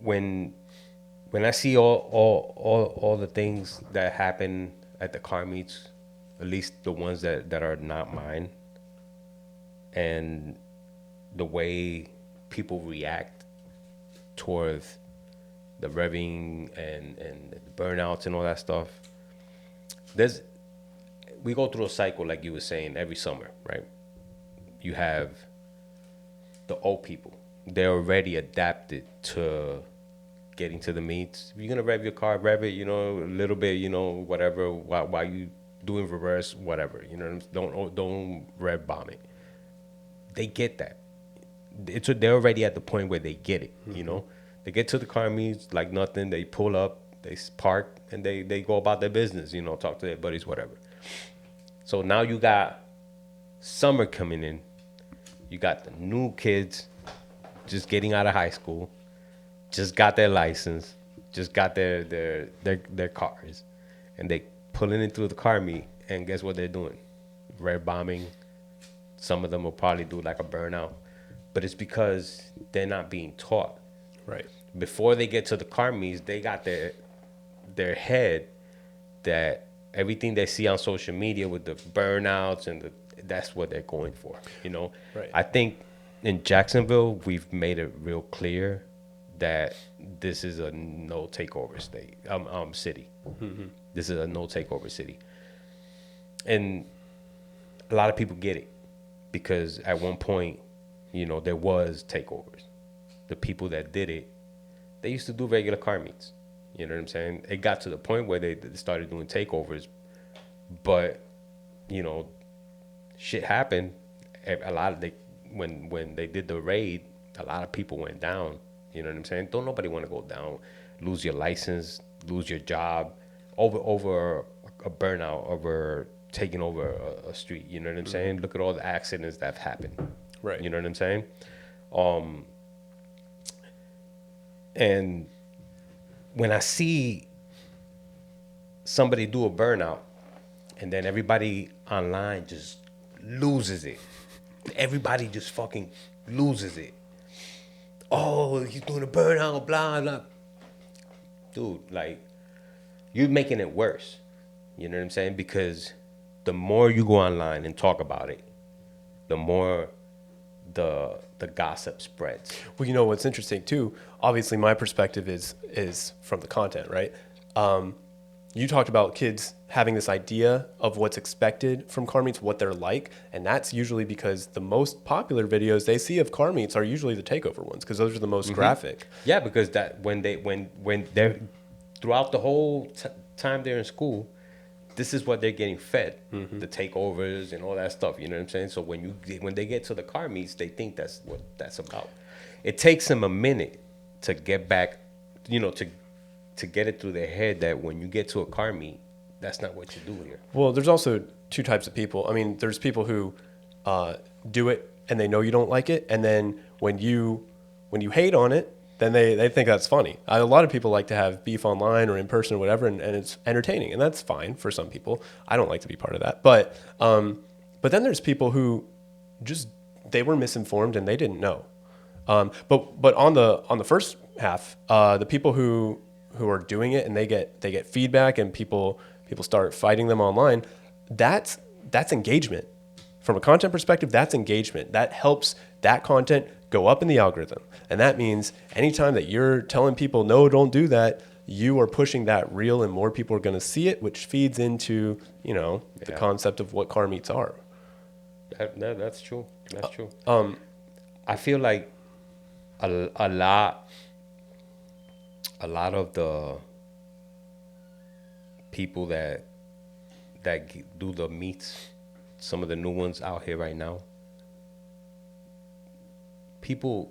A: When I see all the things that happen at the car meets, at least the ones that are not mine, and the way people react towards the revving and the burnouts and all that stuff, we go through a cycle, like you were saying, every summer, right? you have the old people. They're already adapted to getting to the meets. If you're gonna rev your car, rev it, a little bit, whatever, while you doing reverse, whatever, don't rev bomb it. They get that. They're already at the point where they get it, They get to the car meets like nothing. They pull up, they park, and they go about their business, talk to their buddies, whatever. So now you got summer coming in. You got the new kids just getting out of high school, just got their license, just got their cars, and they pulling it through the car meet. And guess what they're doing? Red bombing. Some of them will probably do like a burnout, but it's because they're not being taught.
B: Right.
A: Before they get to the car meets, they got their head that everything they see on social media with the burnouts and that's what they're going for.
B: Right.
A: I think in Jacksonville we've made it real clear that this is a no takeover city. This is a no takeover city, and a lot of people get it because at one point, there was takeovers. The people that did it, they used to do regular car meets. You know what I'm saying? It got to the point where they started doing takeovers, but shit happened. A lot of when they did the raid, a lot of people went down. You know what I'm saying? Don't nobody want to go down, lose your license, lose your job, over a burnout, over taking over a street. You know what I'm saying? Look at all the accidents that have happened.
B: Right.
A: You know what I'm saying? And when I see somebody do a burnout and then everybody online just loses it. Everybody just fucking loses it. Oh, he's doing a burnout, blah, blah. Dude, like, you're making it worse. You know what I'm saying? Because the more you go online and talk about it, the more the gossip spreads.
B: Well, what's interesting too. Obviously, my perspective is from the content, right? You talked about kids having this idea of what's expected from car meets, what they're like, and that's usually because the most popular videos they see of car meets are usually the takeover ones because those are the most graphic.
A: Yeah, because that when they're throughout the whole time they're in school, this is what they're getting fed, the takeovers and all that stuff. You know what I'm saying? So when they get to the car meets, they think that's what that's about. It takes them a minute to get back, to get it through their head that when you get to a car meet, that's not what you do here.
B: Well, there's also two types of people. I mean, there's people who do it and they know you don't like it, and then when you hate on it, then they think that's funny. A lot of people like to have beef online or in person or whatever, and it's entertaining, and that's fine for some people. I don't like to be part of that, but then there's people who just they were misinformed and they didn't know. But on the first half, the people who are doing it and they get feedback and people start fighting them online, that's engagement. From a content perspective, that's engagement. That helps that content go up in the algorithm. And that means anytime that you're telling people, no, don't do that, you are pushing that reel and more people are going to see it, which feeds into, the concept of what car meets are.
A: That's true. That's true. I feel like a lot of the people that do the meets, some of the new ones out here right now, people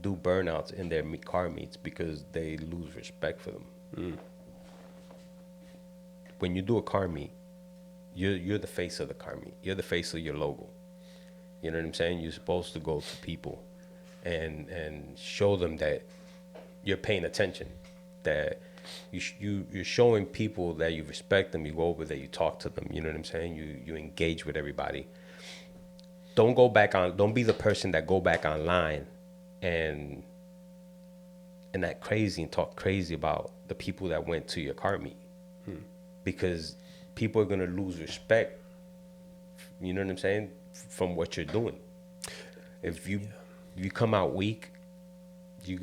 A: do burnouts in their car meets because they lose respect for them. When you do a car meet, you're the face of the car meet. You're the face of your logo. You know what I'm saying? You're supposed to go to people and show them that you're paying attention, that you're showing people that you respect them, you go over there, you talk to them, you know what I'm saying? You engage with everybody. Don't be the person that go back online and act crazy and talk crazy about the people that went to your car meet. Because people are going to lose respect, you know what I'm saying, from what you're doing. If you come out weak, you're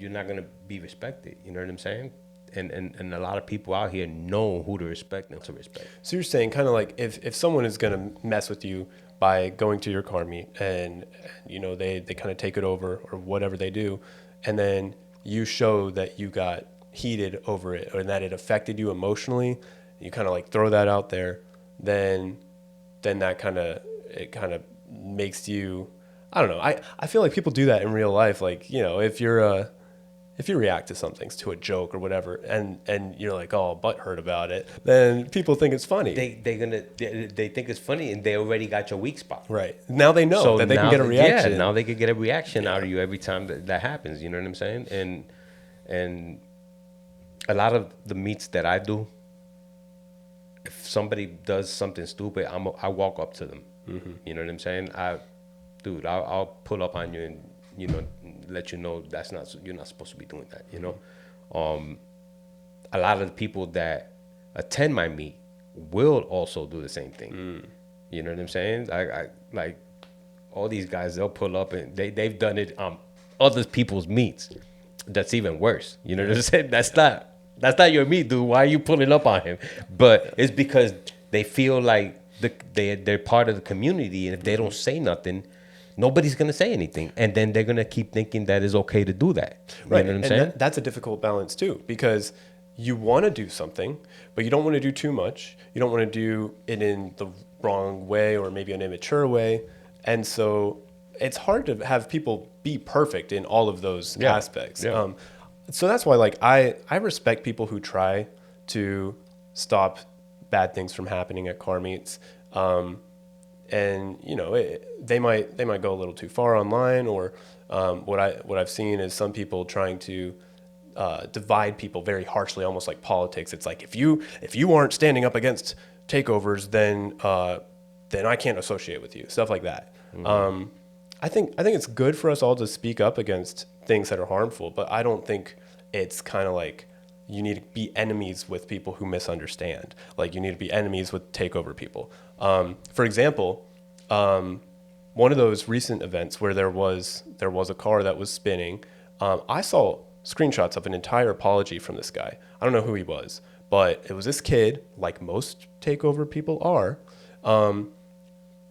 A: not gonna be respected. You know what I'm saying? And a lot of people out here know who to respect and to respect.
B: So you're saying kind of like if someone is going to mess with you by going to your car meet and they kind of take it over or whatever they do, and then you show that you got heated over it or that it affected you emotionally, you kind of like throw that out there, then that kind of makes you, I don't know. I feel like people do that in real life. Like, if you react to something, to a joke or whatever, and you're like, oh, butt hurt about it, then people think it's funny.
A: They think it's funny, and they already got your weak spot.
B: Right. Now they know
A: So
B: that they can
A: now
B: get a reaction.
A: Yeah, now they can get a reaction out of you every time that happens. You know what I'm saying? And a lot of the meets that I do, if somebody does something stupid, I walk up to them. You know what I'm saying? I'll pull up on you and let you know you're not supposed to be doing that. A lot of the people that attend my meet will also do the same thing. You know what I'm saying? I like all these guys. They'll pull up and they've done it on other people's meets. That's even worse. You know what I'm saying? That's not your meet, dude. Why are you pulling up on him? But it's because they feel like they're part of the community, and if they don't say nothing, nobody's gonna say anything, and then they're gonna keep thinking that it's okay to do that. You
B: Right.
A: know what I'm
B: and
A: saying?
B: that's a difficult balance too, because you want to do something, but you don't want to do too much. You don't want to do it in the wrong way or maybe an immature way, and so it's hard to have people be perfect in all of those aspects.
A: Yeah.
B: So that's why, like, I respect people who try to stop bad things from happening at car meets. And they might go a little too far online, or what I've seen is some people trying to divide people very harshly, almost like politics. It's like, if you aren't standing up against takeovers, then I can't associate with you. Stuff like that. I think it's good for us all to speak up against things that are harmful, but I don't think it's kind of like you need to be enemies with people who misunderstand. Like, you need to be enemies with takeover people. For example, one of those recent events where there was a car that was spinning, I saw screenshots of an entire apology from this guy. I don't know who he was, but it was this kid, like most takeover people are, and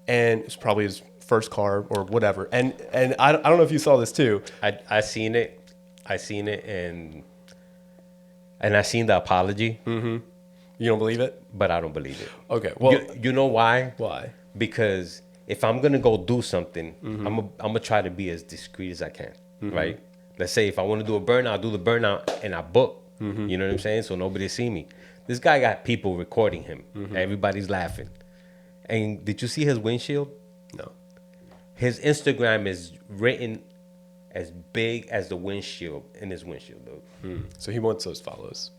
B: it's probably his first car or whatever. And I don't know if you saw this too.
A: I seen it, and I seen the apology.
B: You don't believe it?
A: But I don't believe it.
B: Okay, well,
A: you know why?
B: Why?
A: Because if I'm gonna go do something, I'm gonna try to be as discreet as I can, right? Let's say if I want to do a burnout, I'll do the burnout and I book. You know what I'm saying? So nobody see me. This guy got people recording him. Everybody's laughing. And did you see his windshield?
B: No.
A: His Instagram is written as big as the windshield in his windshield, dude.
B: So he wants those follows.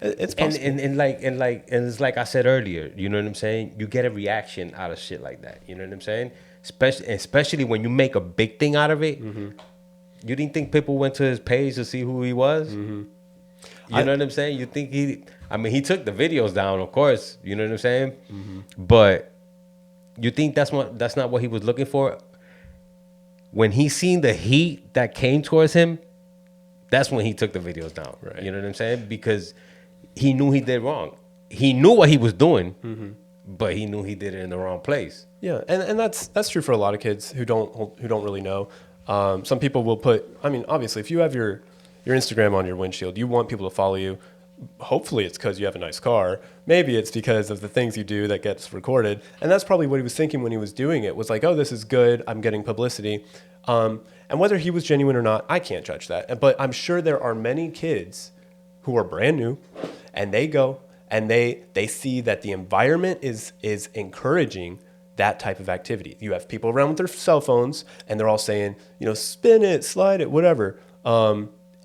B: It's possible.
A: And it's like I said earlier, you know what I'm saying? You get a reaction out of shit like that. You know what I'm saying? Especially when you make a big thing out of it. You didn't think people went to his page to see who he was? You know what I'm saying? You think he took the videos down, of course. You know what I'm saying? But you think that's not what he was looking for? When he seen the heat that came towards him, that's when he took the videos down.
B: Right.
A: You know what I'm saying? Because he knew he did wrong. He knew what he was doing, but he knew he did it in the wrong place.
B: Yeah, and that's true for a lot of kids who don't really know. Some people will put. I mean, obviously, if you have your Instagram on your windshield, you want people to follow you. Hopefully, it's because you have a nice car. Maybe it's because of the things you do that gets recorded. And that's probably what he was thinking when he was doing it. Was like, oh, this is good. I'm getting publicity. And whether he was genuine or not, I can't judge that. But I'm sure there are many kids who are brand new, and they go and they see that the environment is encouraging that type of activity. You have people around with their cell phones, and they're all saying, spin it, slide it, whatever.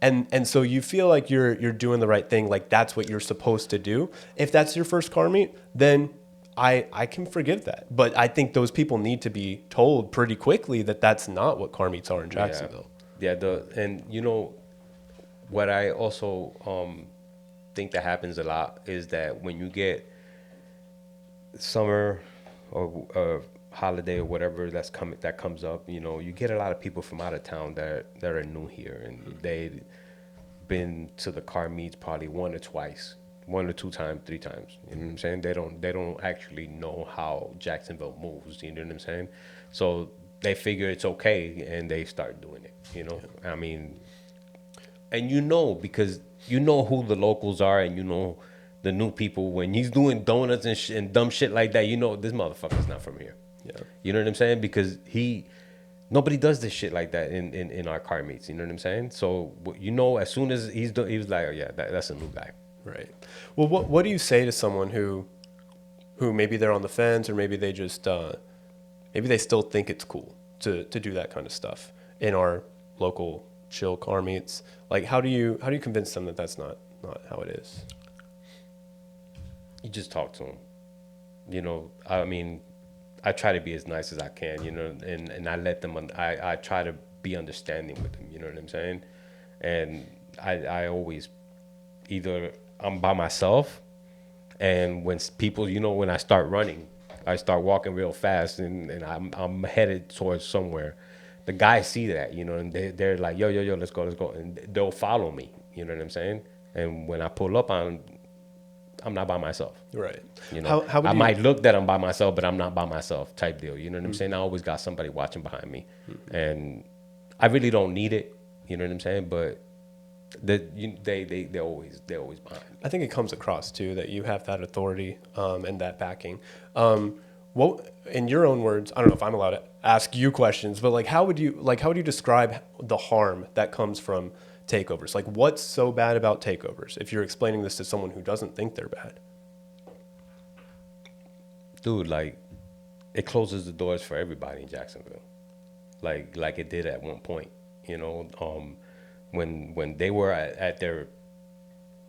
B: And so you feel like you're doing the right thing, like that's what you're supposed to do. If that's your first car meet, then I can forgive that. But I think those people need to be told pretty quickly that that's not what car meets are in Jacksonville.
A: Yeah, and what I also think that happens a lot is that when you get summer or holiday or whatever that comes up, you get a lot of people from out of town that are new here, and they've been to the car meets probably one or twice, 1 or 2 times, 3 times. You know what I'm saying? They don't actually know how Jacksonville moves. You know what I'm saying? So they figure it's okay, and they start doing it. I mean, and because you know who the locals are, and you know the new people. When he's doing donuts and dumb shit like that, this motherfucker's not from here.
B: Yeah.
A: You know what I'm saying? Because nobody does this shit like that in our car meets. You know what I'm saying? So as soon as he was like, oh yeah, that's a new guy.
B: Right. Well, what do you say to someone who maybe they're on the fence, or maybe they just maybe they still think it's cool to do that kind of stuff in our local chill car meets? Like, how do you convince them that that's not how it is?
A: You just talk to them. I mean, I try to be as nice as I can, and I let them. I try to be understanding with them. You know what I'm saying? And I always either I'm by myself, and when people, when I start running, I start walking real fast, and I'm headed towards somewhere. The guys see that, and they're like, yo, let's go, and they'll follow me. You know what I'm saying? And when I pull up I'm not by myself.
B: Right.
A: How I might look that I'm by myself, but I'm not by myself type deal. You know what I'm saying? I always got somebody watching behind me, and I really don't need it. You know what I'm saying? But they're always behind me.
B: I think it comes across too that you have that authority and that backing. What, in your own words, I don't know if I'm allowed to ask you questions, but how would you describe the harm that comes from takeovers? Like, what's so bad about takeovers if you're explaining this to someone who doesn't think they're bad?
A: Dude, it closes the doors for everybody in Jacksonville, like it did at one point. When they were at their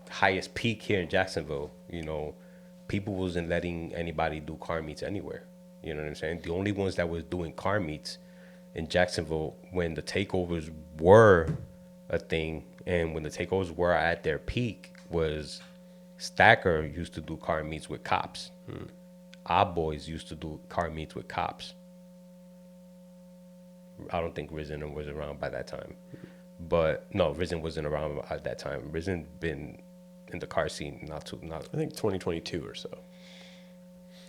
A: highest peak here in Jacksonville, people wasn't letting anybody do car meets anywhere. You know what I'm saying? The only ones that was doing car meets in Jacksonville when the takeovers were a thing, and when the takeovers were at their peak, was Stacker used to do car meets with cops. Our boys used to do car meets with cops. I don't think Risen was around by that time. But no, Risen wasn't around at that time. Risen been in the car scene not.
B: I think 2022 or so.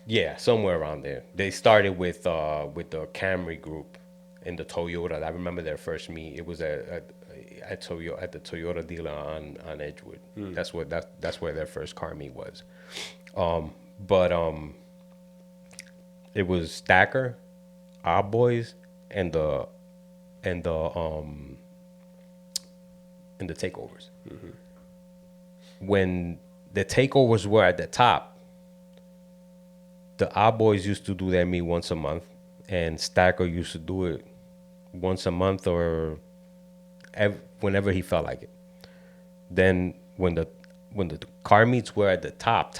A: Yeah, somewhere around there. They started with the Camry group in the Toyota. I remember their first meet. It was at the Toyota dealer on Edgewood. That's where their first car meet was. But it was Stacker, our boys, and the takeovers. When the takeovers were at the top, the our boys used to do their meet once a month, and Stacker used to do it once a month or whenever he felt like it. Then when the car meets were at the top,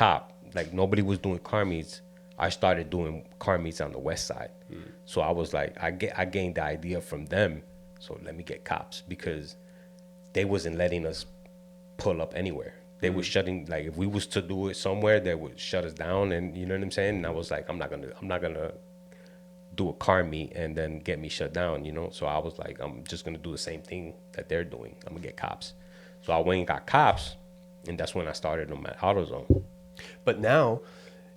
A: like nobody was doing car meets, I started doing car meets on the west side. So I was like, I gained the idea from them. So let me get cops, because they wasn't letting us pull up anywhere. They were shutting, like if we was to do it somewhere, they would shut us down, and you know what I'm saying? And I was like, I'm not gonna do a car meet and then get me shut down, So I was like, I'm just gonna do the same thing that they're doing. I'm gonna get cops. So I went and got cops, and that's when I started them at AutoZone.
B: But now,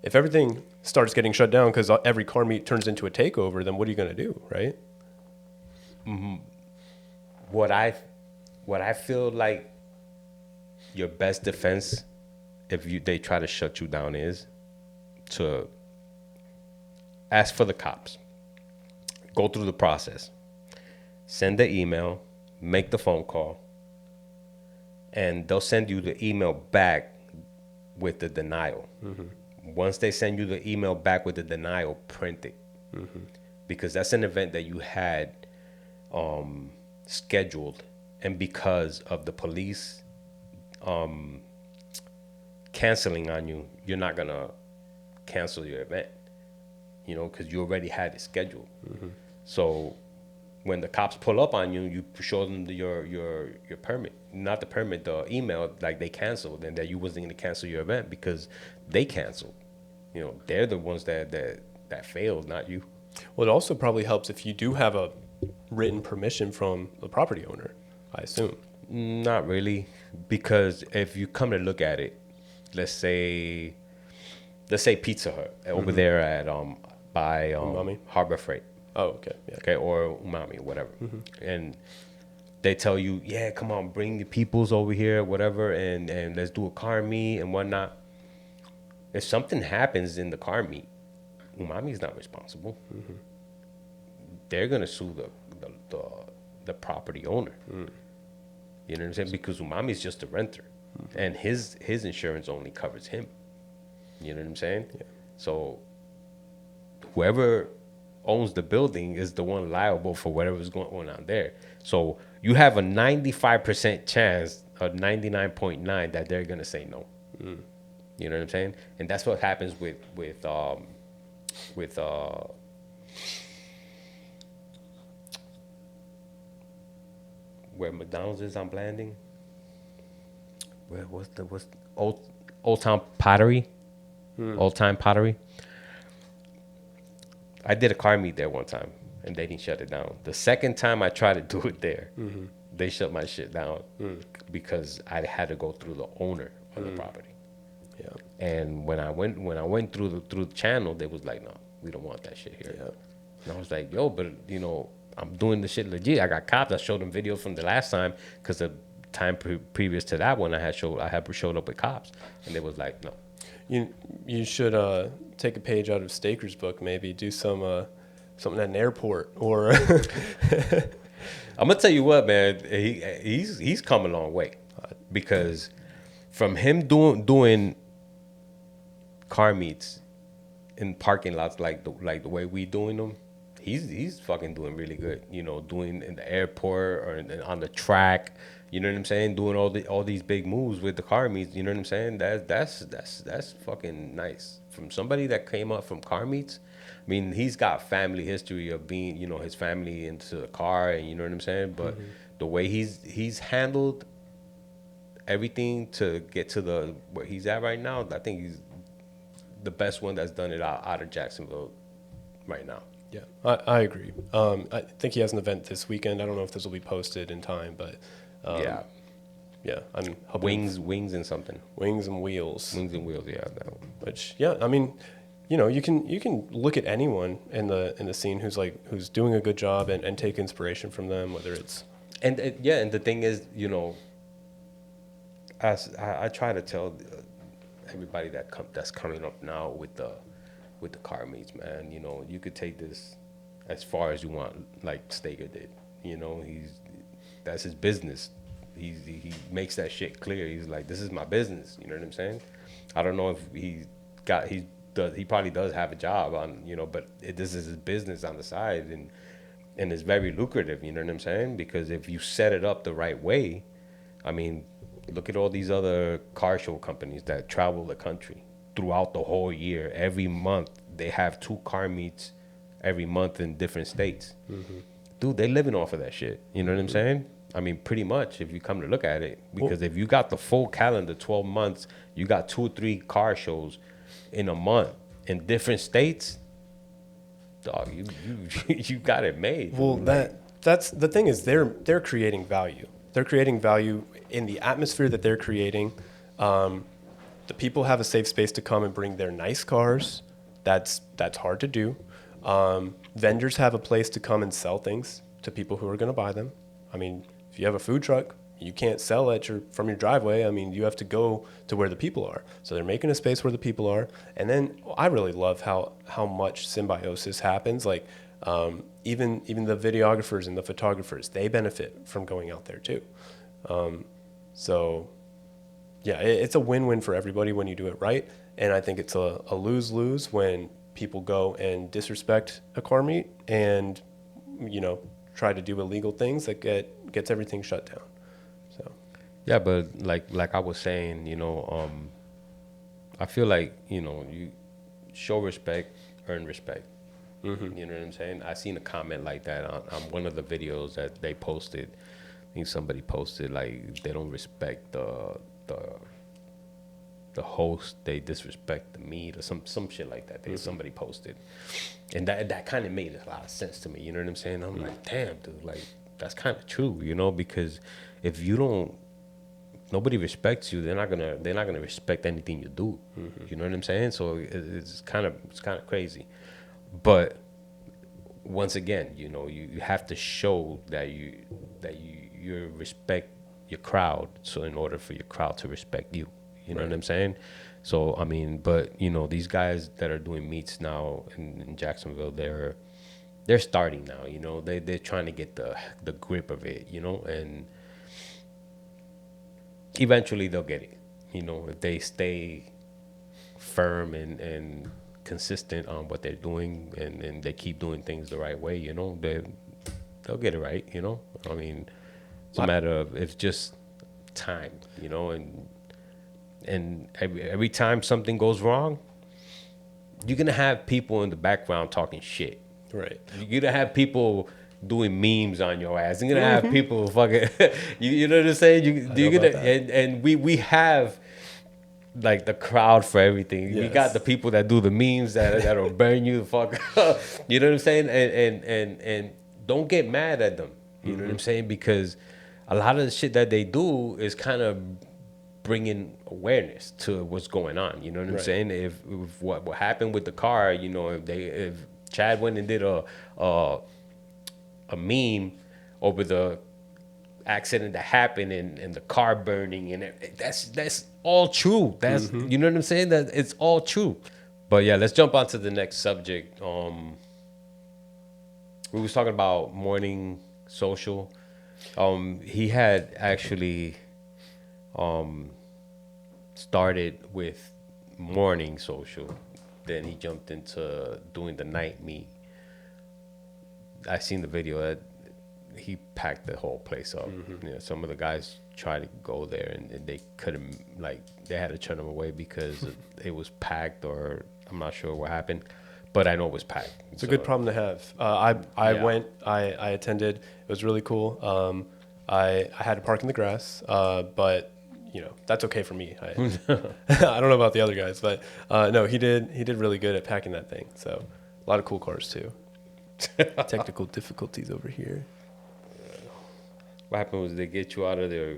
B: if everything starts getting shut down because every car meet turns into a takeover, then what are you gonna do, right?
A: What I feel like your best defense if they try to shut you down is to ask for the cops. Go through the process. Send the email, make the phone call, and they'll send you the email back with the denial. Once they send you the email back with the denial, print it. Because that's an event that you had scheduled, and because of the police canceling on you, you're not gonna cancel your event, because you already had it scheduled. So when the cops pull up on you, you show them your permit, not the permit, the email, like they canceled, and that you wasn't gonna cancel your event because they canceled. They're the ones that failed, not you.
B: Well, it also probably helps if you do have a written permission from the property owner, I assume.
A: Not really, because if you come to look at it, let's say Pizza Hut over there at by
B: Umami?
A: Harbor Freight,
B: Oh, okay. Yeah.
A: okay, or Umami, whatever, and they tell you, yeah, come on, bring the peoples over here, whatever, and let's do a car meet and whatnot. If something happens in the car meet, Umami's not responsible. They're gonna sue the property owner. You know what I'm saying? Because Umami's just a renter, and his insurance only covers him. You know what I'm saying?
B: Yeah.
A: So whoever owns the building is the one liable for whatever's going on there. So you have a 95% chance, or 99.9, that they're gonna say no. You know what I'm saying? And that's what happens with where McDonald's is on Blanding. What's Old Town Pottery? Old Time Pottery. I did a car meet there one time, and they didn't shut it down. The second time I tried to do it there, they shut my shit down because I had to go through the owner of the property.
B: Yeah.
A: And when I went through the channel, they was like, no, we don't want that shit here.
B: Yeah.
A: And I was like, yo, but I'm doing the shit legit. I got cops. I showed them videos from the last time, because the time previous to that one, I had showed up with cops, and they was like, no.
B: You should take a page out of Staker's book, maybe do something at an airport, or
A: I'm gonna tell you what, man. He's come a long way, because from him doing car meets in parking lots like the way we doing them, he's fucking doing really good. Doing in the airport or on the track. You know what I'm saying? Doing all these big moves with the car meets. You know what I'm saying? That's fucking nice. From somebody that came up from car meets. I mean, he's got family history of being, his family into the car, and you know what I'm saying. But the way he's handled everything to get to where he's at right now, I think he's the best one that's done it out of Jacksonville right now.
B: Yeah, I agree. I think he has an event this weekend. I don't know if this will be posted in time, but yeah, I'm hoping
A: Wings and something.
B: Wings and Wheels.
A: Wings and Wheels, yeah, that one.
B: Which, yeah, I mean, you can look at anyone in the scene who's doing a good job and take inspiration from them, whether it's
A: and the thing is, as I try to tell everybody that's coming up now with the car meets, man. You could take this as far as you want, like Stager did. That's his business. He makes that shit clear. He's like, this is my business. You know what I'm saying? I don't know if he probably does have a job on, but this is his business on the side, and it's very lucrative. You know what I'm saying? Because if you set it up the right way, I mean, look at all these other car show companies that travel the country throughout the whole year. Every month they have 2 car meets every month in different states. Dude, they're living off of that shit. You know what I'm saying? I mean, pretty much, if you come to look at it. Because if you got the full calendar, 12 months, you got 2 or 3 car shows in a month in different states, dog, you got it made.
B: Well, that's the thing is they're creating value. They're creating value in the atmosphere that they're creating. The people have a safe space to come and bring their nice cars. That's hard to do. Vendors have a place to come and sell things to people who are going to buy them. I mean, if you have a food truck, you can't sell it from your driveway. I mean, you have to go to where the people are. So they're making a space where the people are. And then I really love how much symbiosis happens. Like even the videographers and the photographers, they benefit from going out there too. So yeah, it's a win-win for everybody when you do it right. And I think it's a lose-lose when people go and disrespect a car meet and, try to do illegal things that gets everything shut down. So
A: yeah, but like I was saying, I feel like, you show respect, earn respect. You know what I'm saying? I seen a comment like that on one of the videos that they posted. I think somebody posted like they don't respect the host, they disrespect the meat or some shit like that. Somebody posted, and that kind of made a lot of sense to me. You know what I'm saying? I'm like, damn, dude, like that's kind of true, because if you don't, nobody respects you, they're not gonna respect anything you do. You know what I'm saying? So it's kind of crazy. But once again, you have to show you respect your crowd. So in order for your crowd to respect you, you know what I'm saying? So I mean, but these guys that are doing meets now in Jacksonville, they're starting now. They're trying to get the grip of it. And eventually they'll get it. If they stay firm and consistent on what they're doing, and they keep doing things the right way, they'll get it right. I mean, it's a matter of, it's just time. And every time something goes wrong, you're gonna have people in the background talking shit.
B: Right.
A: You're gonna have people doing memes on your ass. You're gonna have people fucking. You know what I'm saying? You're gonna, and we have like the crowd for everything. We got the people that do the memes that'll burn you the fuck up. You know what I'm saying? And don't get mad at them. You know what I'm saying? Because a lot of the shit that they do is kind of bringing awareness to what's going on. You know what I'm saying? If what happened with the car, if Chad went and did a meme over the accident that happened and the car burning, and that's all true. That's you know what I'm saying? That it's all true. But yeah, let's jump on to the next subject. We was talking about morning social. He had actually started with morning social, then he jumped into doing the night meet. I seen the video that he packed the whole place up. Some of the guys tried to go there and they couldn't, they had to turn them away because it was packed, or I'm not sure what happened, but I know it was packed.
B: It's a good problem to have. I went, I attended. It was really cool. I had to park in the grass, but that's okay for me. I don't know about the other guys, but no, he did really good at packing that thing. So a lot of cool cars too. Technical difficulties over here.
A: What happened was they get you out of your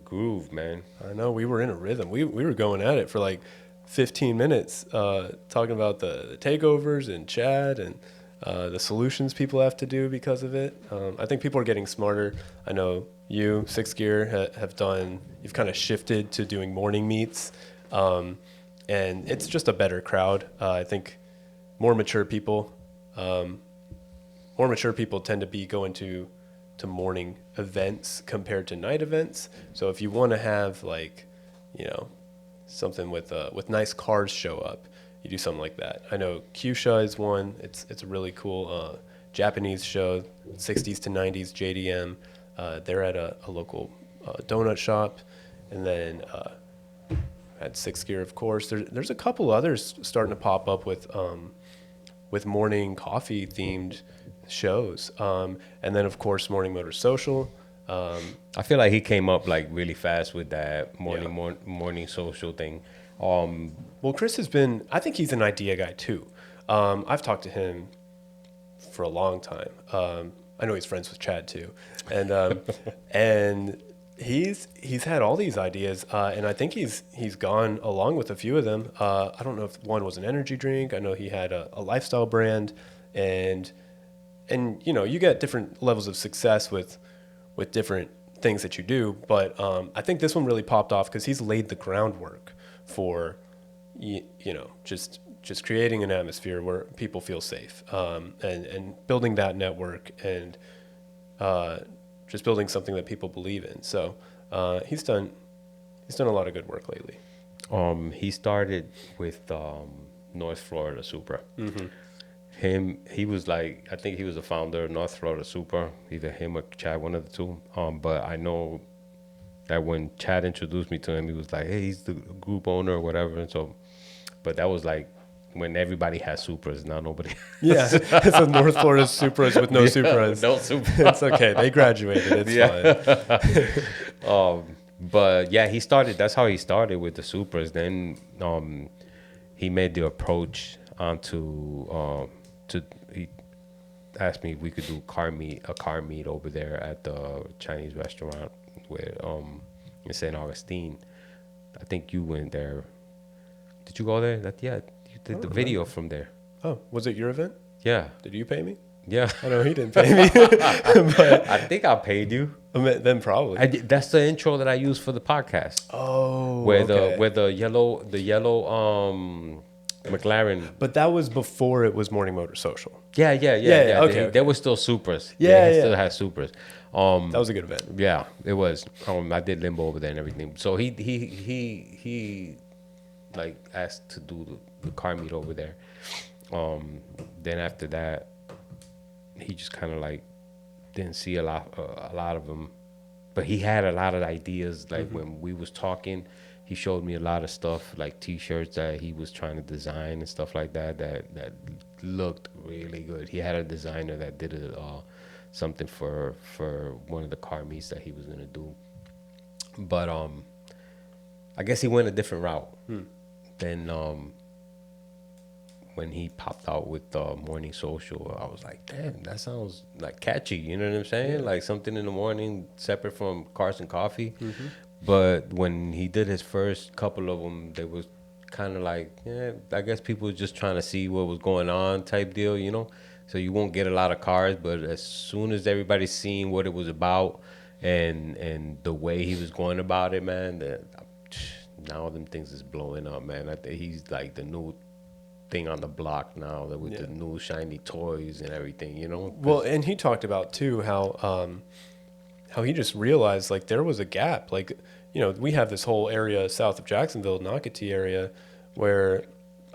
A: groove, man.
B: I know, we were in a rhythm. We were going at it for like 15 minutes, talking about the takeovers and Chad and the solutions people have to do because of it. I think people are getting smarter. I know you, Sixth Gear, you've kind of shifted to doing morning meets, and it's just a better crowd. I think more mature people tend to be going to morning events compared to night events. So if you want to have something with nice cars show up, you do something like that. I know Kyusha is one. It's a really cool Japanese show, 60s to 90s JDM. They're at a local donut shop, and then at Sixth Gear, of course. There's a couple others starting to pop up with morning coffee themed shows, and then of course Morning Motor Social.
A: I feel like he came up really fast with that morning social thing.
B: Well, Chris I think he's an idea guy too. I've talked to him for a long time. I know he's friends with Chad too, and he's had all these ideas, and I think he's gone along with a few of them. I don't know if one was an energy drink. I know he had a lifestyle brand, and you get different levels of success with different things that you do. But I think this one really popped off because he's laid the groundwork for just creating an atmosphere where people feel safe, and building that network, and just building something that people believe in. So he's done a lot of good work lately.
A: He started with North Florida Supra. He was I think he was the founder of North Florida Supra, either him or Chad, one of the two. But I know that when Chad introduced me to him, he was like, hey, he's the group owner or whatever. And so, but that was when everybody has Supras, now nobody.
B: Yeah, so North Florida Supras with no Supras.
A: No Supra.
B: It's okay. They graduated. It's fine.
A: But yeah, that's how he started with the Supras. Then he made the approach he asked me if we could do a car meet over there at the Chinese restaurant where in St. Augustine. I think you went there. Did you go there? Yeah, you
B: I
A: did the
B: don't
A: video
B: remember.
A: from there.
B: Oh, was it your event?
A: Yeah,
B: Did you pay me?
A: yeah.
B: I know he didn't pay me, but
A: I think I paid you.
B: then probably.
A: That's the intro that I used for the podcast,
B: Oh,
A: where
B: okay.
A: the yellow McLaren.
B: But that was before it was Morning Motor Social.
A: Yeah.
B: Okay,
A: They
B: okay.
A: were still supers.
B: Yeah,
A: They still
B: yeah.
A: had supers.
B: That was a good event.
A: Yeah, it was. I did limbo over there and everything. So he like asked to do the car meet over there. Then after that, he just kind of like didn't see a lot of them, but he had a lot of ideas. Like when we was talking, he showed me a lot of stuff, like T-shirts that he was trying to design and stuff like that. That looked really good. He had a designer that did it something for one of the car meets that he was gonna do. But I guess he went a different route. Then when he popped out with Morning Social, I was like, damn, that sounds like catchy. You know what I'm saying?
B: Yeah.
A: Like something in the morning, separate from Cars and Coffee. But when he did his first couple of them, they was kind of like, yeah, I guess people were just trying to see what was going on type deal, you know? So you won't get a lot of cars, but as soon as everybody's seeing what it was about and the way he was going about it, man, now them things is blowing up, man. I think he's like the new thing on the block now that with
B: Yeah.
A: the new shiny toys and everything, you know?
B: Well, and he talked about too how he just realized like there was a gap. Like, we have this whole area south of Jacksonville, Nocatee area, where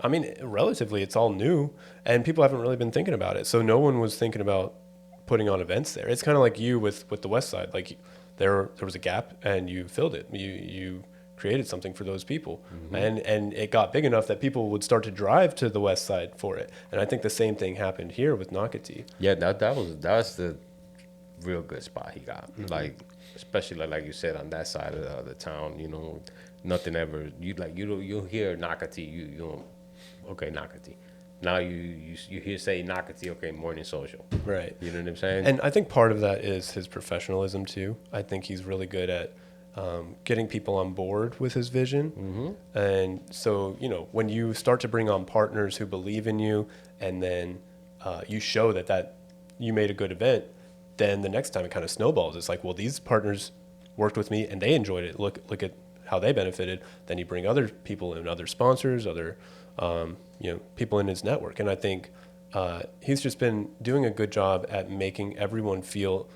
B: I mean, relatively it's all new and people haven't really been thinking about it. So no one was thinking about putting on events there. It's kind of like you with the West Side. Like there was a gap and you filled it. You created something for those people, and it got big enough that people would start to drive to the West Side for it. And I think the same thing happened here with Nocatee.
A: Yeah, that's the real good spot he got. Like especially like you said on that side of the town, you know, nothing ever you hear Nocatee, you don't okay Nocatee. Now you hear say Nocatee, okay, Morning Social.
B: Right.
A: You know what I'm saying?
B: And I think part of that is his professionalism too. I think he's really good at getting people on board with his vision. And so, when you start to bring on partners who believe in you, and then you show that you made a good event, then the next time it kind of snowballs. It's like, well, these partners worked with me and they enjoyed it. Look at how they benefited. Then you bring other people in, other sponsors, other people in his network. And I think he's just been doing a good job at making everyone feel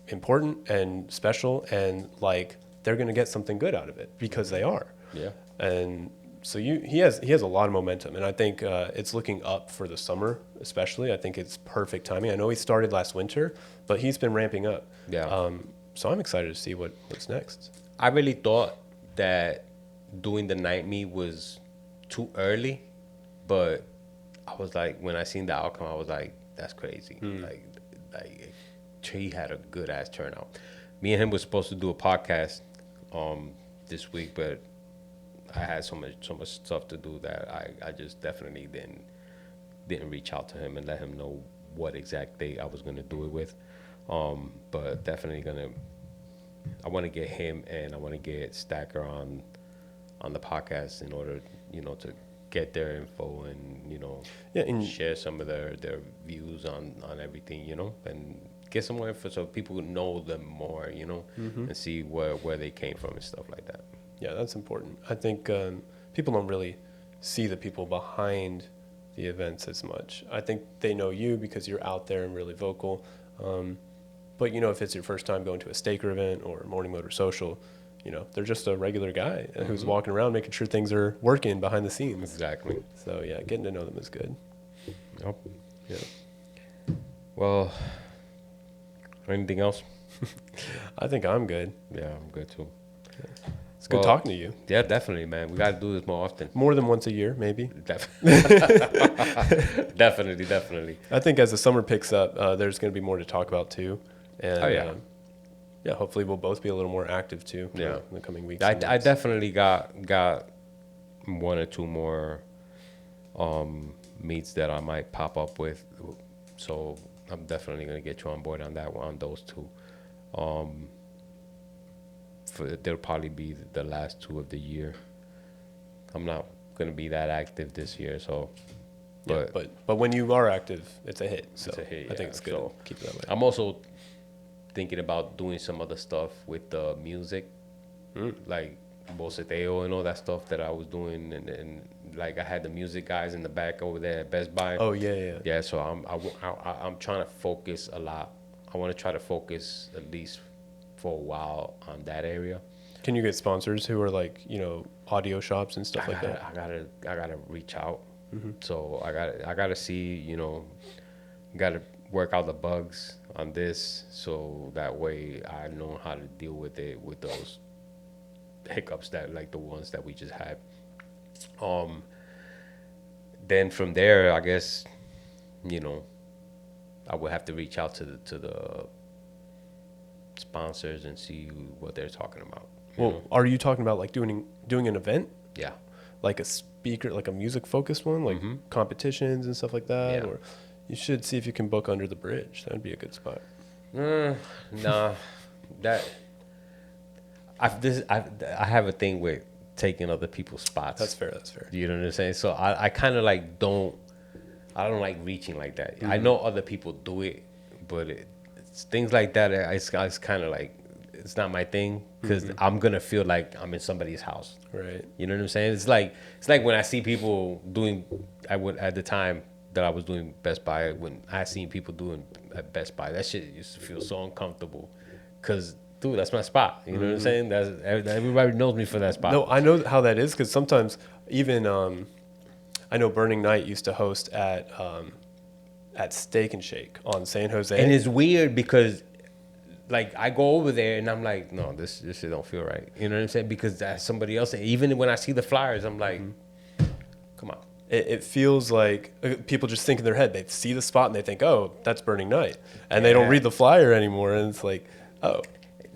B: important and special, and like they're going to get something good out of it because they are.
A: Yeah.
B: And so he has a lot of momentum, and I think it's looking up for the summer, especially. I think it's perfect timing. I know he started last winter, but he's been ramping up.
A: Yeah.
B: So I'm excited to see what's next.
A: I really thought that doing the night meet was too early, but I was like, when I seen the outcome, I was like, that's crazy. Like he had a good ass turnout. Me and him was supposed to do a podcast this week, but I had so much stuff to do that I just definitely didn't reach out to him and let him know what exact date I was gonna do it with. But definitely I want to get him and I want to get Stacker on the podcast in order, to get their info and
B: Yeah, and
A: share some of their views on everything, and get some more info so people know them more, and see where they came from and stuff like that.
B: yeah, that's important. I think people don't really see the people behind the events as much. I think they know you because you're out there and really vocal. But if it's your first time going to a Staker event or a Morning Motor Social, they're just a regular guy who's walking around making sure things are working behind the scenes.
A: Exactly.
B: So yeah, getting to know them is good.
A: Yep.
B: Yeah.
A: Well, anything else?
B: I think I'm good.
A: Yeah, I'm good too.
B: It's good talking to you.
A: Yeah, definitely, man. We got to do this more often.
B: More than once a year, maybe.
A: Definitely.
B: I think as the summer picks up, there's going to be more to talk about too. And,
A: Oh, yeah.
B: Yeah, hopefully we'll both be a little more active too.
A: Yeah.
B: In the coming weeks.
A: I
B: and months.
A: definitely got one or two more meets that I might pop up with, so I'm definitely gonna get you on board on that one, on those two. they'll probably be the last two of the year. I'm not gonna be that active this year, so.
B: Yeah, but when you are active, it's a hit. So
A: It's a hit,
B: I think
A: yeah.
B: it's good.
A: So
B: Keep it that way.
A: I'm also thinking about doing some other stuff with the music, like boceteo and all that stuff that I was doing, and like I had the music guys in the back over there at Best Buy.
B: Oh yeah.
A: Yeah, so I'm trying to focus a lot. I want to try to focus at least for a while on that area.
B: Can you get sponsors who are like audio shops and stuff
A: I
B: like
A: gotta,
B: that?
A: I gotta reach out. So I gotta see, gotta work out the bugs on this, so that way I know how to deal with it, with those hiccups that like the ones that we just had. Then from there, I guess, I would have to reach out to the sponsors and see what they're talking about.
B: Well, are you talking about like doing an event,
A: Yeah.
B: like a speaker, like a music focused one, like competitions and stuff like that?
A: Yeah.
B: Or you should see if you can book Under the Bridge. That'd be a good spot.
A: Nah, that I have a thing with taking other people's spots.
B: That's fair. That's fair.
A: You know what I'm saying? So I kind of like I don't like reaching like that. I know other people do it, but it's things like that. It's kind of like it's not my thing, because I'm gonna feel like I'm in somebody's house.
B: Right.
A: You know what I'm saying? It's like when I see people doing. I would at the time that I was doing Best Buy, when I seen people doing at Best Buy, that shit used to feel so uncomfortable, because dude, that's my spot. You know what I'm saying? That's everybody knows me for that spot.
B: No, I know how that is, because sometimes even I know Burning Night used to host at Steak and Shake on San Jose.
A: And it's weird because, like, I go over there and I'm like, no, this shit don't feel right. You know what I'm saying? Because that's somebody else. Even when I see the flyers, I'm like, come on.
B: It feels like people just think in their head, they see the spot and they think, oh, that's Burning Night. And they don't read the flyer anymore. And it's like, oh.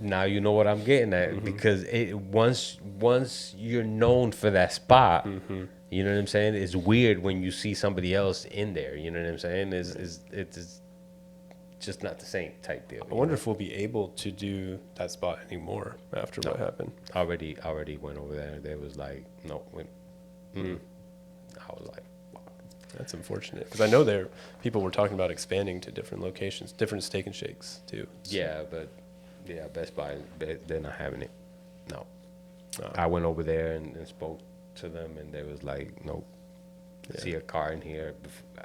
A: Now you know what I'm getting at, because once you're known for that spot, you know what I'm saying? It's weird when you see somebody else in there. You know what I'm saying? It's just not the same type deal.
B: I wonder if we'll be able to do that spot anymore after what happened.
A: Already went over there. They was like, no. I was like, wow.
B: That's unfortunate, because I know people were talking about expanding to different locations, different Steak and Shakes too. So.
A: Yeah, but Best Buy, they're not having it. No. I went over there and spoke to them, and they was like, nope. See a car in here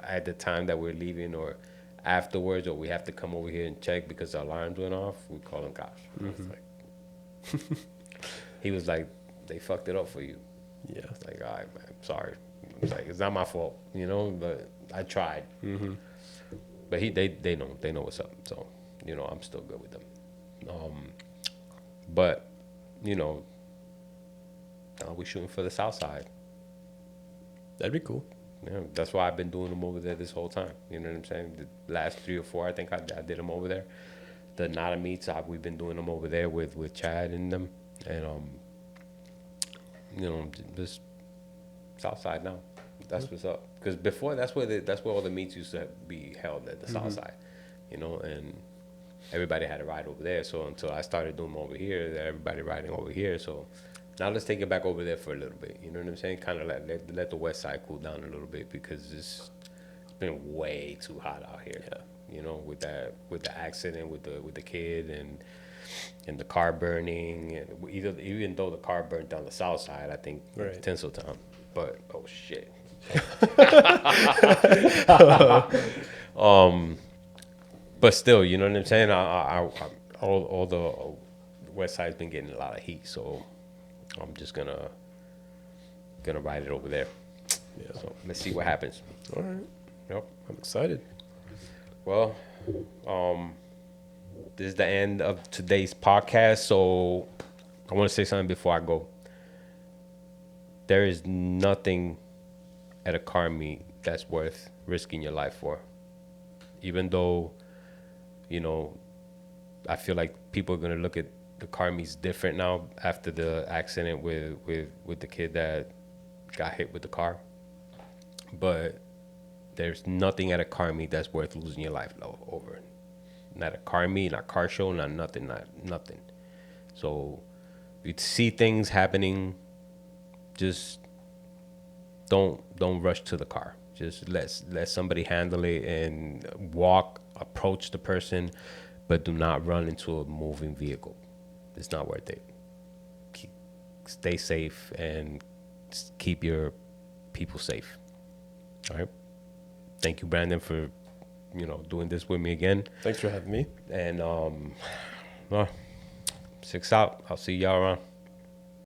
A: at the time that we're leaving, or afterwards, or we have to come over here and check because the alarms went off. We call them cops. He was like, they fucked it up for you.
B: Yeah.
A: It's like, all right, man, sorry. It's like, it's not my fault, but I tried. But they know what's up. So, I'm still good with them. But, now we're shooting for the South Side.
B: That'd be cool.
A: Yeah, that's why I've been doing them over there this whole time. You know what I'm saying? The last 3 or 4, I think I did them over there. The Nada Meets, we've been doing them over there with Chad and them. And, this South Side now. That's what's up. Because before, that's where all the meets used to be held, at the South Side. And everybody had to ride over there. So until I started doing them over here, everybody riding over here. So now let's take it back over there for a little bit. You know what I'm saying? Kind of let the West Side cool down a little bit, because it's been way too hot out here. Yeah. With the accident with the kid and the car burning, and even though the car burned down the South Side, I think Tinseltown. But oh shit. But still, you know what I'm saying? All the West Side's been getting a lot of heat, so I'm just gonna ride it over there. Yeah. So let's see what happens.
B: All right.
A: Yep.
B: I'm excited.
A: Well, this is the end of today's podcast. So I want to say something before I go. There is nothing at a car meet that's worth risking your life for. Even though, I feel like people are gonna look at the car meets different now after the accident with the kid that got hit with the car. But there's nothing at a car meet that's worth losing your life over. Not a car meet, not car show, not nothing, not nothing. So you see things happening, just don't rush to the car. Just let somebody handle it and approach the person, but do not run into a moving vehicle. It's not worth it. Stay safe and keep your people safe. All right. Thank you, Brandon, for doing this with me again.
B: Thanks for having me.
A: And well, 6 out. I'll see y'all around.